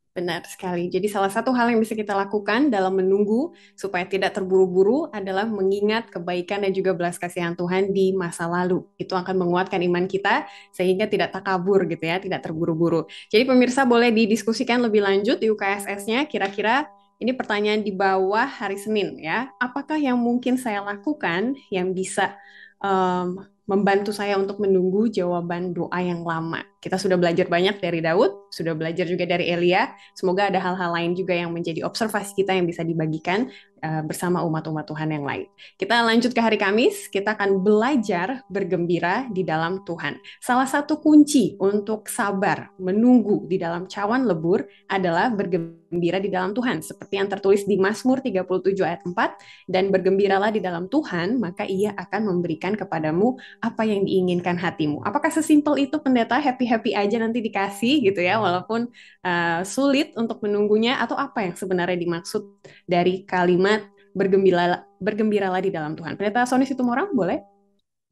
Benar sekali. Jadi salah satu hal yang bisa kita lakukan dalam menunggu supaya tidak terburu-buru adalah mengingat kebaikan dan juga belas kasihan Tuhan di masa lalu. Itu akan menguatkan iman kita sehingga tidak takabur gitu ya, tidak terburu-buru. Jadi pemirsa boleh didiskusikan lebih lanjut di UKSS-nya. Kira-kira ini pertanyaan di bawah hari Senin ya. Apakah yang mungkin saya lakukan yang bisa membantu saya untuk menunggu jawaban doa yang lama? Kita sudah belajar banyak dari Daud, sudah belajar juga dari Elia. Semoga ada hal-hal lain juga yang menjadi observasi kita yang bisa dibagikan bersama umat-umat Tuhan yang lain. Kita lanjut ke hari Kamis, kita akan belajar bergembira di dalam Tuhan. Salah satu kunci untuk sabar, menunggu di dalam cawan lebur adalah bergembira di dalam Tuhan. Seperti yang tertulis di Mazmur 37 ayat 4, dan bergembiralah di dalam Tuhan, maka Ia akan memberikan kepadamu apa yang diinginkan hatimu. Apakah sesimpel itu pendeta, happy-happy aja nanti dikasih gitu ya, walaupun sulit untuk menunggunya, atau apa yang sebenarnya dimaksud dari kalimat bergembiralah di dalam Tuhan? Pendeta Sony Situmorang, boleh?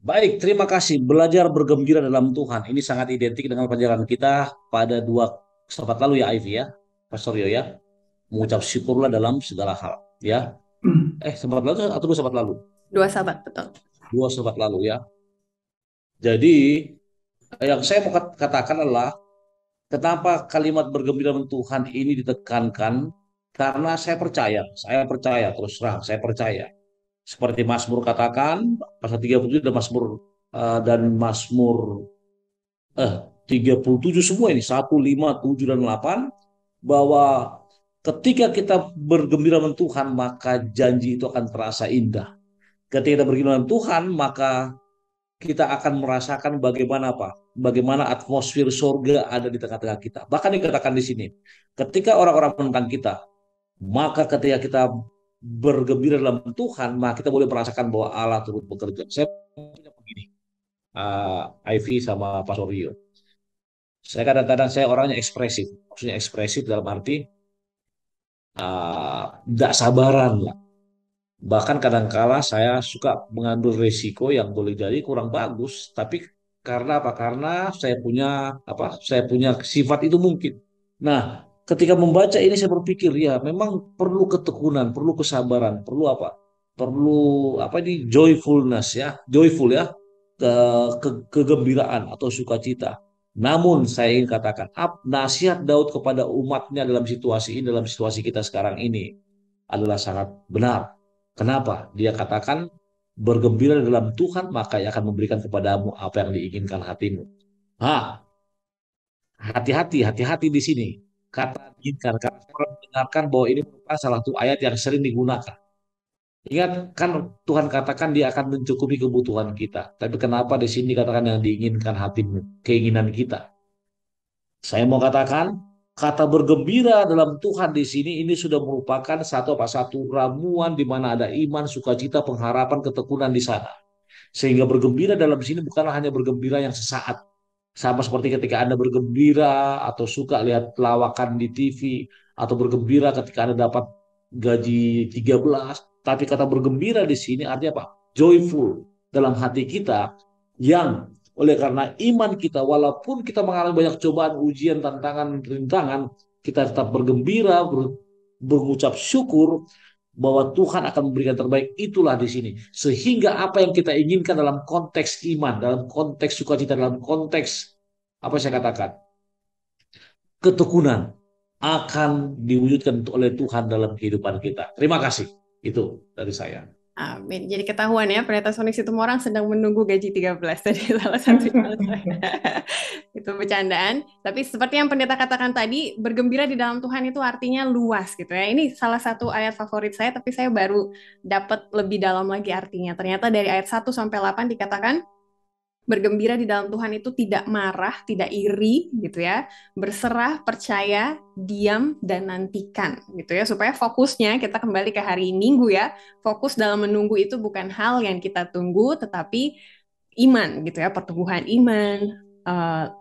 Baik, terima kasih. Belajar bergembira dalam Tuhan. Ini sangat identik dengan pelajaran kita pada 2 sahabat lalu ya, Ivy ya, Pastor Yo ya. Mengucap syukurlah dalam segala hal. Ya, sahabat lalu atau 2 sahabat lalu? 2 sahabat, betul. 2 sahabat lalu ya. Jadi yang saya mau katakan adalah kenapa kalimat bergembira dengan Tuhan ini ditekankan? Karena saya percaya terus terang, saya percaya. Seperti Mazmur katakan, pasal 37 dan Mazmur 37 semua ini 1, 5, 7 dan 8 bahwa ketika kita bergembira dengan Tuhan maka janji itu akan terasa indah. Ketika kita bergembira dengan Tuhan maka kita akan merasakan bagaimana apa? Bagaimana atmosfer surga ada di tengah-tengah kita. Bahkan dikatakan di sini, ketika orang-orang menentang kita, maka ketika kita bergembira dalam Tuhan, maka kita boleh merasakan bahwa Allah turut bekerja. Saya punya begini, Ivy sama Pak Soryo. Saya kadang-kadang saya orangnya ekspresif, maksudnya ekspresif dalam arti tidak sabaran lah. Bahkan kadang-kala saya suka mengambil resiko yang boleh jadi kurang bagus, tapi karena apa? Karena saya punya sifat itu mungkin. Nah, ketika membaca ini saya berpikir ya memang perlu ketekunan, perlu kesabaran, perlu apa? Perlu apa ini joyfulness ya, joyful ya, kegembiraan atau sukacita. Namun saya ingin katakan, nasihat Daud kepada umatnya dalam situasi ini, dalam situasi kita sekarang ini adalah sangat benar. Kenapa? Dia katakan bergembira dalam Tuhan maka Ia akan memberikan kepadamu apa yang diinginkan hatimu. Hati-hati di sini. Kata diinginkan, karena orang mendengarkan bahwa ini merupakan salah satu ayat yang sering digunakan. Ingat kan Tuhan katakan Dia akan mencukupi kebutuhan kita. Tapi kenapa di sini dikatakan yang diinginkan hatimu, keinginan kita? Saya mau katakan kata bergembira dalam Tuhan di sini ini sudah merupakan satu ramuan di mana ada iman, sukacita, pengharapan, ketekunan di sana. Sehingga bergembira dalam sini bukanlah hanya bergembira yang sesaat. Sama seperti ketika Anda bergembira atau suka lihat lawakan di TV atau bergembira ketika Anda dapat gaji 13. Tapi kata bergembira di sini artinya apa? Joyful dalam hati kita yang oleh karena iman kita, walaupun kita mengalami banyak cobaan, ujian, tantangan, rintangan, kita tetap bergembira mengucap syukur bahwa Tuhan akan memberikan terbaik, itulah di sini. Sehingga apa yang kita inginkan dalam konteks iman, dalam konteks sukacita, dalam konteks apa saya katakan, ketekunan akan diwujudkan oleh Tuhan dalam kehidupan kita. Terima kasih. Itu dari saya. Amin. Jadi ketahuan ya, Pendeta Sony Situmorang sedang menunggu gaji 13 tadi salah satunya. Itu bercandaan. Tapi seperti yang pendeta katakan tadi, bergembira di dalam Tuhan itu artinya luas gitu ya. Ini salah satu ayat favorit saya, tapi saya baru dapat lebih dalam lagi artinya. Ternyata dari ayat 1 sampai 8 dikatakan, bergembira di dalam Tuhan itu tidak marah, tidak iri gitu ya, berserah, percaya, diam, dan nantikan gitu ya, supaya fokusnya kita kembali ke hari Minggu ya, fokus dalam menunggu itu bukan hal yang kita tunggu, tetapi iman gitu ya, pertumbuhan iman,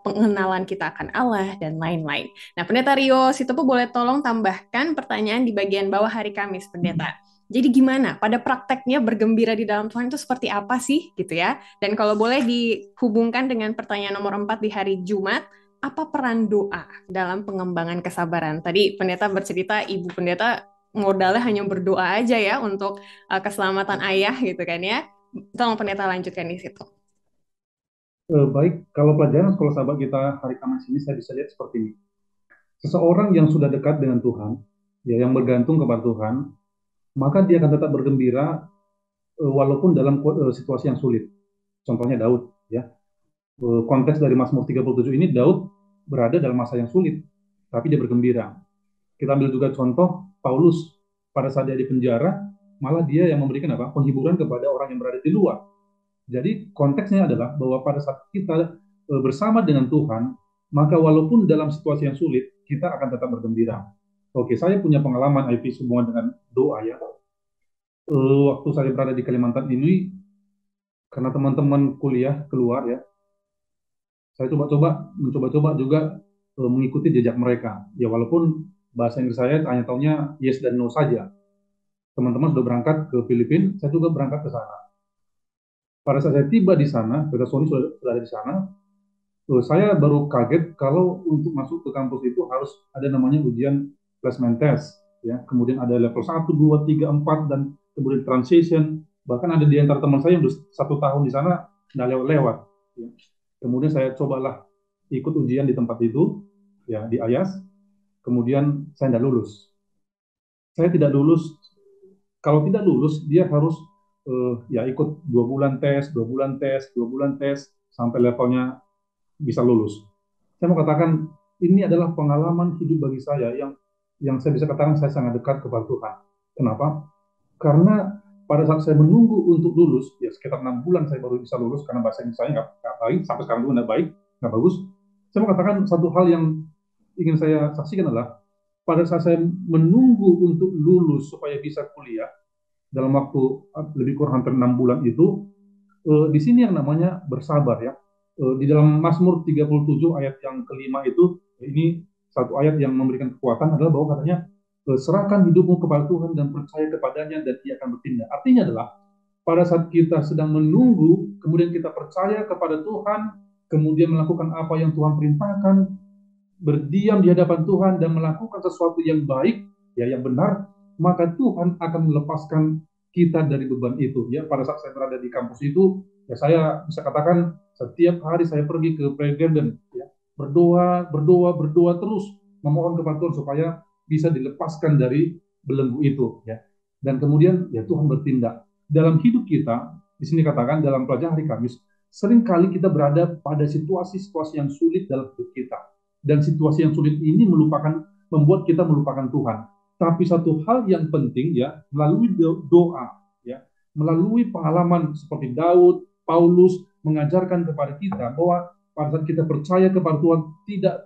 pengenalan kita akan Allah, dan lain-lain. Nah, Pendeta Rio Sitopo boleh tolong tambahkan pertanyaan di bagian bawah hari Kamis, Pendeta. Jadi gimana pada prakteknya bergembira di dalam Tuhan itu seperti apa sih gitu ya? Dan kalau boleh dihubungkan dengan pertanyaan nomor 4 di hari Jumat, apa peran doa dalam pengembangan kesabaran? Tadi pendeta bercerita, ibu pendeta modalnya hanya berdoa aja ya untuk keselamatan ayah gitu kan ya. Tolong pendeta lanjutkan di situ. Baik, kalau pelajaran sekolah sahabat kita hari Kamis ini saya bisa lihat seperti ini. Seseorang yang sudah dekat dengan Tuhan, ya, yang bergantung kepada Tuhan, maka dia akan tetap bergembira walaupun dalam situasi yang sulit. Contohnya Daud, ya. Konteks dari Mazmur 37 ini, Daud berada dalam masa yang sulit, tapi dia bergembira. Kita ambil juga contoh Paulus, pada saat dia di penjara, malah dia yang memberikan apa? Penghiburan kepada orang yang berada di luar. Jadi konteksnya adalah bahwa pada saat kita bersama dengan Tuhan, maka walaupun dalam situasi yang sulit, kita akan tetap bergembira. Oke, saya punya pengalaman IP hubungan dengan doa ya. Waktu saya berada di Kalimantan ini, karena teman-teman kuliah keluar ya, saya mencoba-coba juga mengikuti jejak mereka. Ya walaupun bahasa Inggris saya hanya taunya yes dan no saja. Teman-teman sudah berangkat ke Filipina, saya juga berangkat ke sana. Pada saat saya tiba di sana, Pendeta Sony sudah ada di sana, saya baru kaget kalau untuk masuk ke kampus itu harus ada namanya ujian placement test, ya. Kemudian ada level 1, 2, 3, 4, dan kemudian transition. Bahkan ada di antara teman saya yang sudah 1 tahun di sana nggak lewat-lewat. Ya. Kemudian saya cobalah ikut ujian di tempat itu, ya, di Ayas. Kemudian saya tidak lulus. Saya tidak lulus. Kalau tidak lulus, dia harus ya ikut 2 bulan tes, 2 bulan tes, 2 bulan tes sampai levelnya bisa lulus. Saya mau katakan ini adalah pengalaman hidup bagi saya yang saya bisa katakan saya sangat dekat kepada Tuhan. Kenapa? Karena pada saat saya menunggu untuk lulus, ya sekitar 6 bulan saya baru bisa lulus karena bahasa Inggris saya nggak baik, sampai sekarang juga nggak baik, nggak bagus. Saya mau katakan satu hal yang ingin saya saksikan adalah pada saat saya menunggu untuk lulus supaya bisa kuliah dalam waktu lebih kurang hampir 6 bulan itu, di sini yang namanya bersabar ya. Di dalam Mazmur 37 ayat yang kelima itu, ini satu ayat yang memberikan kekuatan adalah bahwa katanya, serahkan hidupmu kepada Tuhan dan percaya kepadanya dan ia akan bertindak. Artinya adalah pada saat kita sedang menunggu, kemudian kita percaya kepada Tuhan, kemudian melakukan apa yang Tuhan perintahkan, berdiam di hadapan Tuhan dan melakukan sesuatu yang baik, ya, yang benar, maka Tuhan akan melepaskan kita dari beban itu. Ya, pada saat saya berada di kampus itu, ya saya bisa katakan setiap hari saya pergi ke prayer garden, ya, berdoa terus, memohon kepada Tuhan supaya bisa dilepaskan dari belenggu itu, ya. Dan kemudian ya Tuhan bertindak. Dalam hidup kita, di sini katakan dalam pelajaran hari Kamis, seringkali kita berada pada situasi-situasi yang sulit dalam hidup kita. Dan situasi yang sulit ini membuat kita melupakan Tuhan. Tapi satu hal yang penting ya, melalui doa, ya, melalui pengalaman seperti Daud, Paulus mengajarkan kepada kita bahwa pada saat kita percaya kepada Tuhan, tidak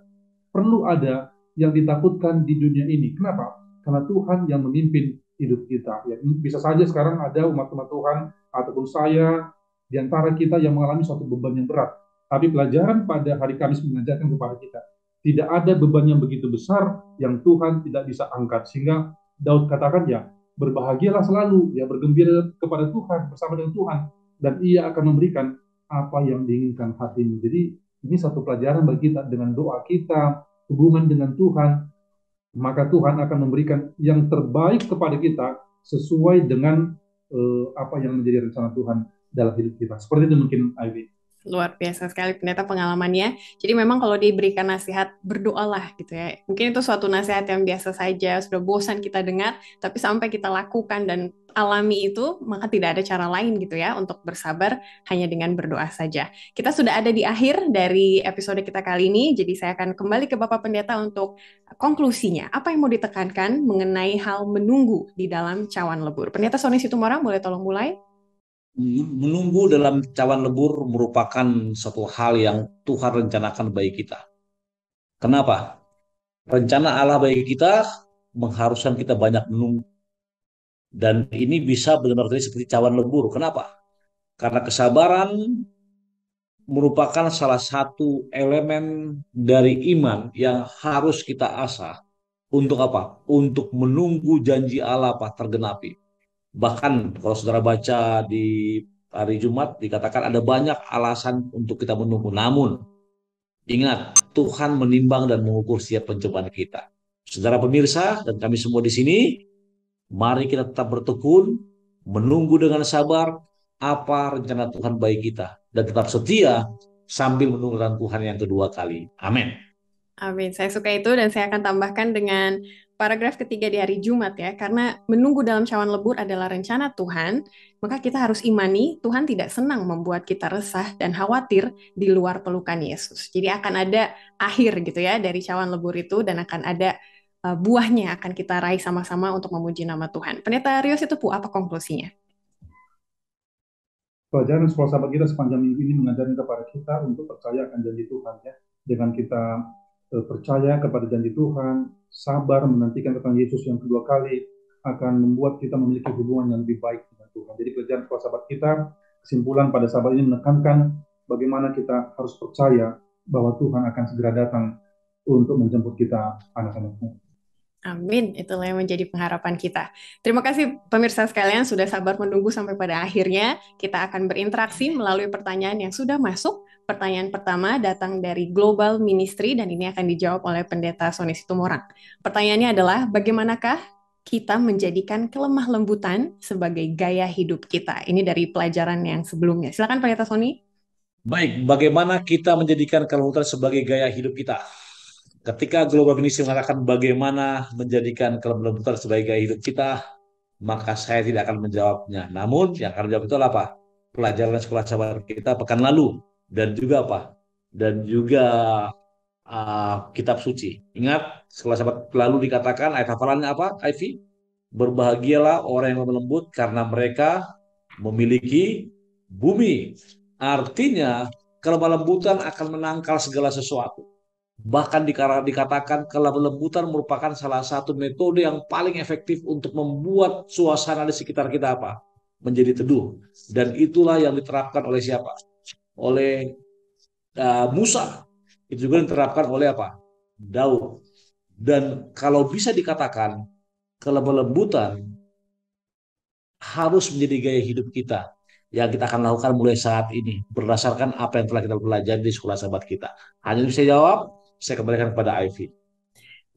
perlu ada yang ditakutkan di dunia ini. Kenapa? Karena Tuhan yang memimpin hidup kita. Ya, bisa saja sekarang ada umat-umat Tuhan ataupun saya di antara kita yang mengalami suatu beban yang berat. Tapi pelajaran pada hari Kamis mengajarkan kepada kita, tidak ada beban yang begitu besar yang Tuhan tidak bisa angkat. Sehingga Daud katakan ya, berbahagialah selalu, ya, bergembira kepada Tuhan, bersama dengan Tuhan, dan ia akan memberikan apa yang diinginkan hatimu. Jadi ini satu pelajaran bagi kita dengan doa kita, hubungan dengan Tuhan, maka Tuhan akan memberikan yang terbaik kepada kita sesuai dengan apa yang menjadi rencana Tuhan dalam hidup kita. Seperti itu mungkin, Ivy. Luar biasa sekali pendeta pengalamannya. Jadi memang kalau diberikan nasihat, berdoalah gitu ya. Mungkin itu suatu nasihat yang biasa saja, sudah bosan kita dengar, tapi sampai kita lakukan dan alami itu, maka tidak ada cara lain gitu ya untuk bersabar hanya dengan berdoa saja. Kita sudah ada di akhir dari episode kita kali ini, jadi saya akan kembali ke Bapak Pendeta untuk konklusinya. Apa yang mau ditekankan mengenai hal menunggu di dalam cawan lebur? Pendeta Sony Situmorang, boleh tolong mulai? Menunggu dalam cawan lebur merupakan satu hal yang Tuhan rencanakan bagi kita. Kenapa? Rencana Allah bagi kita mengharuskan kita banyak menunggu. Dan ini bisa benar-benar seperti cawan lebur. Kenapa? Karena kesabaran merupakan salah satu elemen dari iman yang harus kita asah. Untuk apa? Untuk menunggu janji Allah apa tergenapi. Bahkan kalau saudara baca di hari Jumat dikatakan ada banyak alasan untuk kita menunggu. Namun ingat, Tuhan menimbang dan mengukur setiap pencobaan kita. Saudara pemirsa dan kami semua di sini, mari kita tetap bertekun, menunggu dengan sabar apa rencana Tuhan bagi kita. Dan tetap setia sambil menunggu Tuhan yang kedua kali. Amin. Amin. Saya suka itu dan saya akan tambahkan dengan paragraf ketiga di hari Jumat ya. Karena menunggu dalam cawan lebur adalah rencana Tuhan, maka kita harus imani Tuhan tidak senang membuat kita resah dan khawatir di luar pelukan Yesus. Jadi akan ada akhir gitu ya dari cawan lebur itu dan akan ada buahnya akan kita raih sama-sama untuk memuji nama Tuhan. Pendeta Rios itu apa konklusinya? Pelajaran sekolah sahabat kita sepanjang minggu ini mengajarkan kepada kita untuk percaya akan janji Tuhan ya. Dengan kita percaya kepada janji Tuhan, sabar menantikan datang Yesus yang kedua kali, akan membuat kita memiliki hubungan yang lebih baik dengan Tuhan. Jadi pelajaran sekolah sahabat kita, kesimpulan pada sahabat ini menekankan bagaimana kita harus percaya bahwa Tuhan akan segera datang untuk menjemput kita anak-anaknya. Amin, itulah yang menjadi pengharapan kita. Terima kasih pemirsa sekalian sudah sabar menunggu sampai pada akhirnya. Kita akan berinteraksi melalui pertanyaan yang sudah masuk. Pertanyaan pertama datang dari Global Ministry dan ini akan dijawab oleh Pendeta Sony Situmorang. Pertanyaannya adalah, bagaimanakah kita menjadikan kelemah lembutan sebagai gaya hidup kita? Ini dari pelajaran yang sebelumnya. Silakan Pendeta Sony. Baik, bagaimana kita menjadikan kelembutan sebagai gaya hidup kita? Ketika Global Ministry mengatakan bagaimana menjadikan kelembutan sebagai gaya hidup kita, maka saya tidak akan menjawabnya. Namun yang akan menjawab itu adalah apa? Pelajaran sekolah sahabat kita pekan lalu dan juga apa? Dan juga kitab suci. Ingat, sekolah sahabat lalu dikatakan ayat hafalannya apa? Ivy? Berbahagialah orang yang lembut karena mereka memiliki bumi. Artinya, kelemah lembutan akan menangkal segala sesuatu. Bahkan dikatakan kelembutan merupakan salah satu metode yang paling efektif untuk membuat suasana di sekitar kita apa? Menjadi teduh. Dan itulah yang diterapkan oleh siapa? Oleh Musa. Itu juga diterapkan oleh apa? Daud. Dan kalau bisa dikatakan kelembutan harus menjadi gaya hidup kita yang kita akan lakukan mulai saat ini berdasarkan apa yang telah kita pelajari di sekolah sahabat kita. Hanya bisa jawab, saya kembalikan kepada Ivy.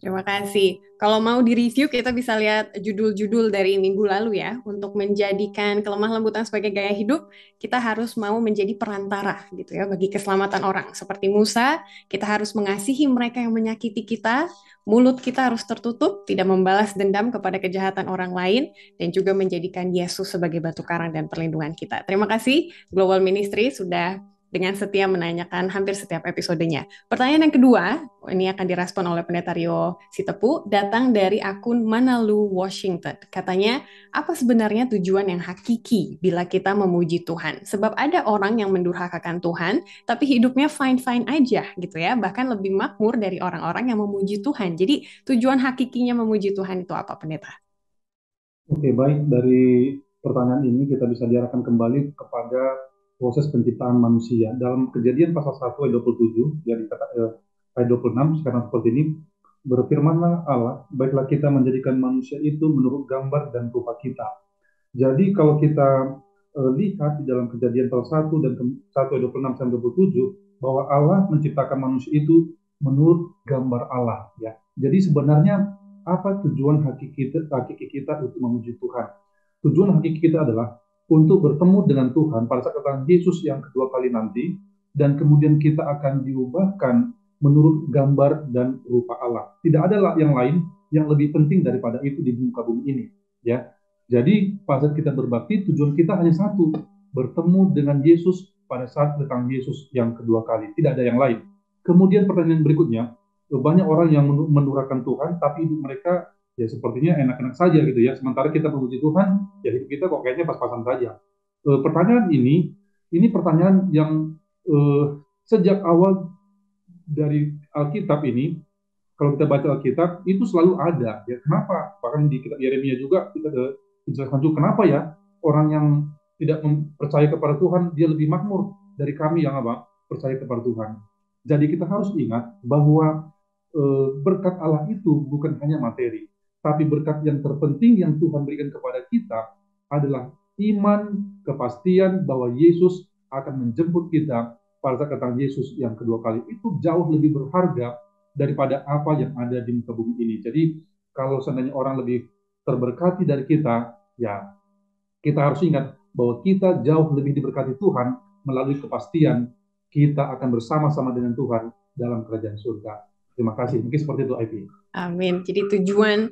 Terima kasih. Kalau mau direview, kita bisa lihat judul-judul dari minggu lalu ya. Untuk menjadikan kelemah lembutan sebagai gaya hidup, kita harus mau menjadi perantara gitu ya bagi keselamatan orang. Seperti Musa, kita harus mengasihi mereka yang menyakiti kita. Mulut kita harus tertutup, tidak membalas dendam kepada kejahatan orang lain, dan juga menjadikan Yesus sebagai batu karang dan perlindungan kita. Terima kasih Global Ministry sudah dengan setia menanyakan hampir setiap episodenya. Pertanyaan yang kedua, ini akan direspon oleh Pendeta Rio Sitepu, datang dari akun Manalu Washington. Katanya, apa sebenarnya tujuan yang hakiki bila kita memuji Tuhan? Sebab ada orang yang mendurhakakan Tuhan, tapi hidupnya fine-fine aja gitu ya, bahkan lebih makmur dari orang-orang yang memuji Tuhan. Jadi tujuan hakikinya memuji Tuhan itu apa, Pendeta? Oke, baik. Dari pertanyaan ini kita bisa diarahkan kembali kepada proses penciptaan manusia. Dalam Kejadian pasal 1 ayat 27, ya ayat 26, sekarang seperti ini, berfirmanlah Allah, baiklah kita menjadikan manusia itu menurut gambar dan rupa kita. Jadi kalau kita lihat di dalam Kejadian pasal 1 dan 1 ayat 26 sampai 27, bahwa Allah menciptakan manusia itu menurut gambar Allah. Ya. Jadi sebenarnya apa tujuan hakiki kita untuk memuji Tuhan? Tujuan hakiki kita adalah untuk bertemu dengan Tuhan pada saat kedatangan Yesus yang kedua kali nanti, dan kemudian kita akan diubahkan menurut gambar dan rupa Allah. Tidak ada yang lain yang lebih penting daripada itu di muka bumi ini, ya. Jadi pada saat kita berbakti, tujuan kita hanya satu, bertemu dengan Yesus pada saat datang Yesus yang kedua kali. Tidak ada yang lain. Kemudian pertanyaan berikutnya, banyak orang yang menurunkan Tuhan, tapi hidup mereka ya sepertinya enak-enak saja gitu ya. Sementara kita memuji Tuhan, ya hidup kita kok kayaknya pas-pasan saja. Pertanyaan ini pertanyaan yang sejak awal dari Alkitab ini, kalau kita baca Alkitab itu selalu ada. Ya kenapa? Bahkan di kitab Yeremia juga kita dijelaskan juga kenapa ya orang yang tidak percaya kepada Tuhan dia lebih makmur dari kami yang percaya kepada Tuhan. Jadi kita harus ingat bahwa berkat Allah itu bukan hanya materi, tapi berkat yang terpenting yang Tuhan berikan kepada kita adalah iman, kepastian bahwa Yesus akan menjemput kita pada saat datang Yesus yang kedua kali. Itu jauh lebih berharga daripada apa yang ada di muka bumi ini. Jadi kalau seandainya orang lebih terberkati dari kita, ya kita harus ingat bahwa kita jauh lebih diberkati Tuhan melalui kepastian kita akan bersama-sama dengan Tuhan dalam kerajaan surga. Terima kasih. Mungkin seperti itu, Ivy. Amin. Jadi tujuan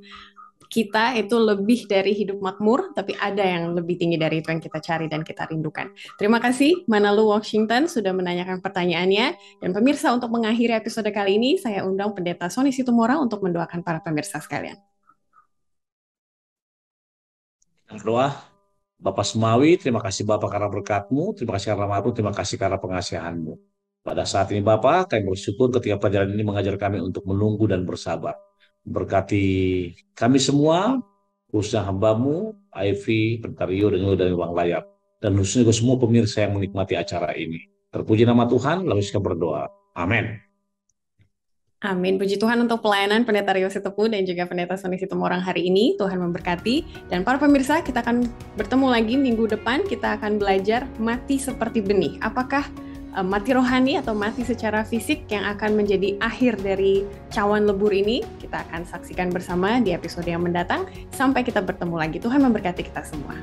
kita itu lebih dari hidup makmur, tapi ada yang lebih tinggi dari itu yang kita cari dan kita rindukan. Terima kasih Manalu Washington sudah menanyakan pertanyaannya. Dan pemirsa, untuk mengakhiri episode kali ini, saya undang Pendeta Sony Situmorang untuk mendoakan para pemirsa sekalian. Doa. Bapak Semawi, terima kasih Bapak karena berkat-Mu, terima kasih karena rahmat-Mu, terima kasih karena pengasihan-Mu. Pada saat ini Bapak, kami bersyukur ketika pelajaran ini mengajar kami untuk menunggu dan bersabar. Berkati kami semua, khususnya hamba-Mu, Ivy, Pendeta Rio, dan Bang Layap, dan khususnya juga semua pemirsa yang menikmati acara ini. Terpuji nama Tuhan, lalu kita berdoa. Amin. Amin. Puji Tuhan untuk pelayanan Pendeta Rio Sitepu dan juga Pendeta Sony Situmorang hari ini. Tuhan memberkati. Dan para pemirsa, kita akan bertemu lagi minggu depan. Kita akan belajar mati seperti benih. Apakah mati rohani atau mati secara fisik yang akan menjadi akhir dari cawan lebur ini? Kita akan saksikan bersama di episode yang mendatang. Sampai kita bertemu lagi. Tuhan memberkati kita semua.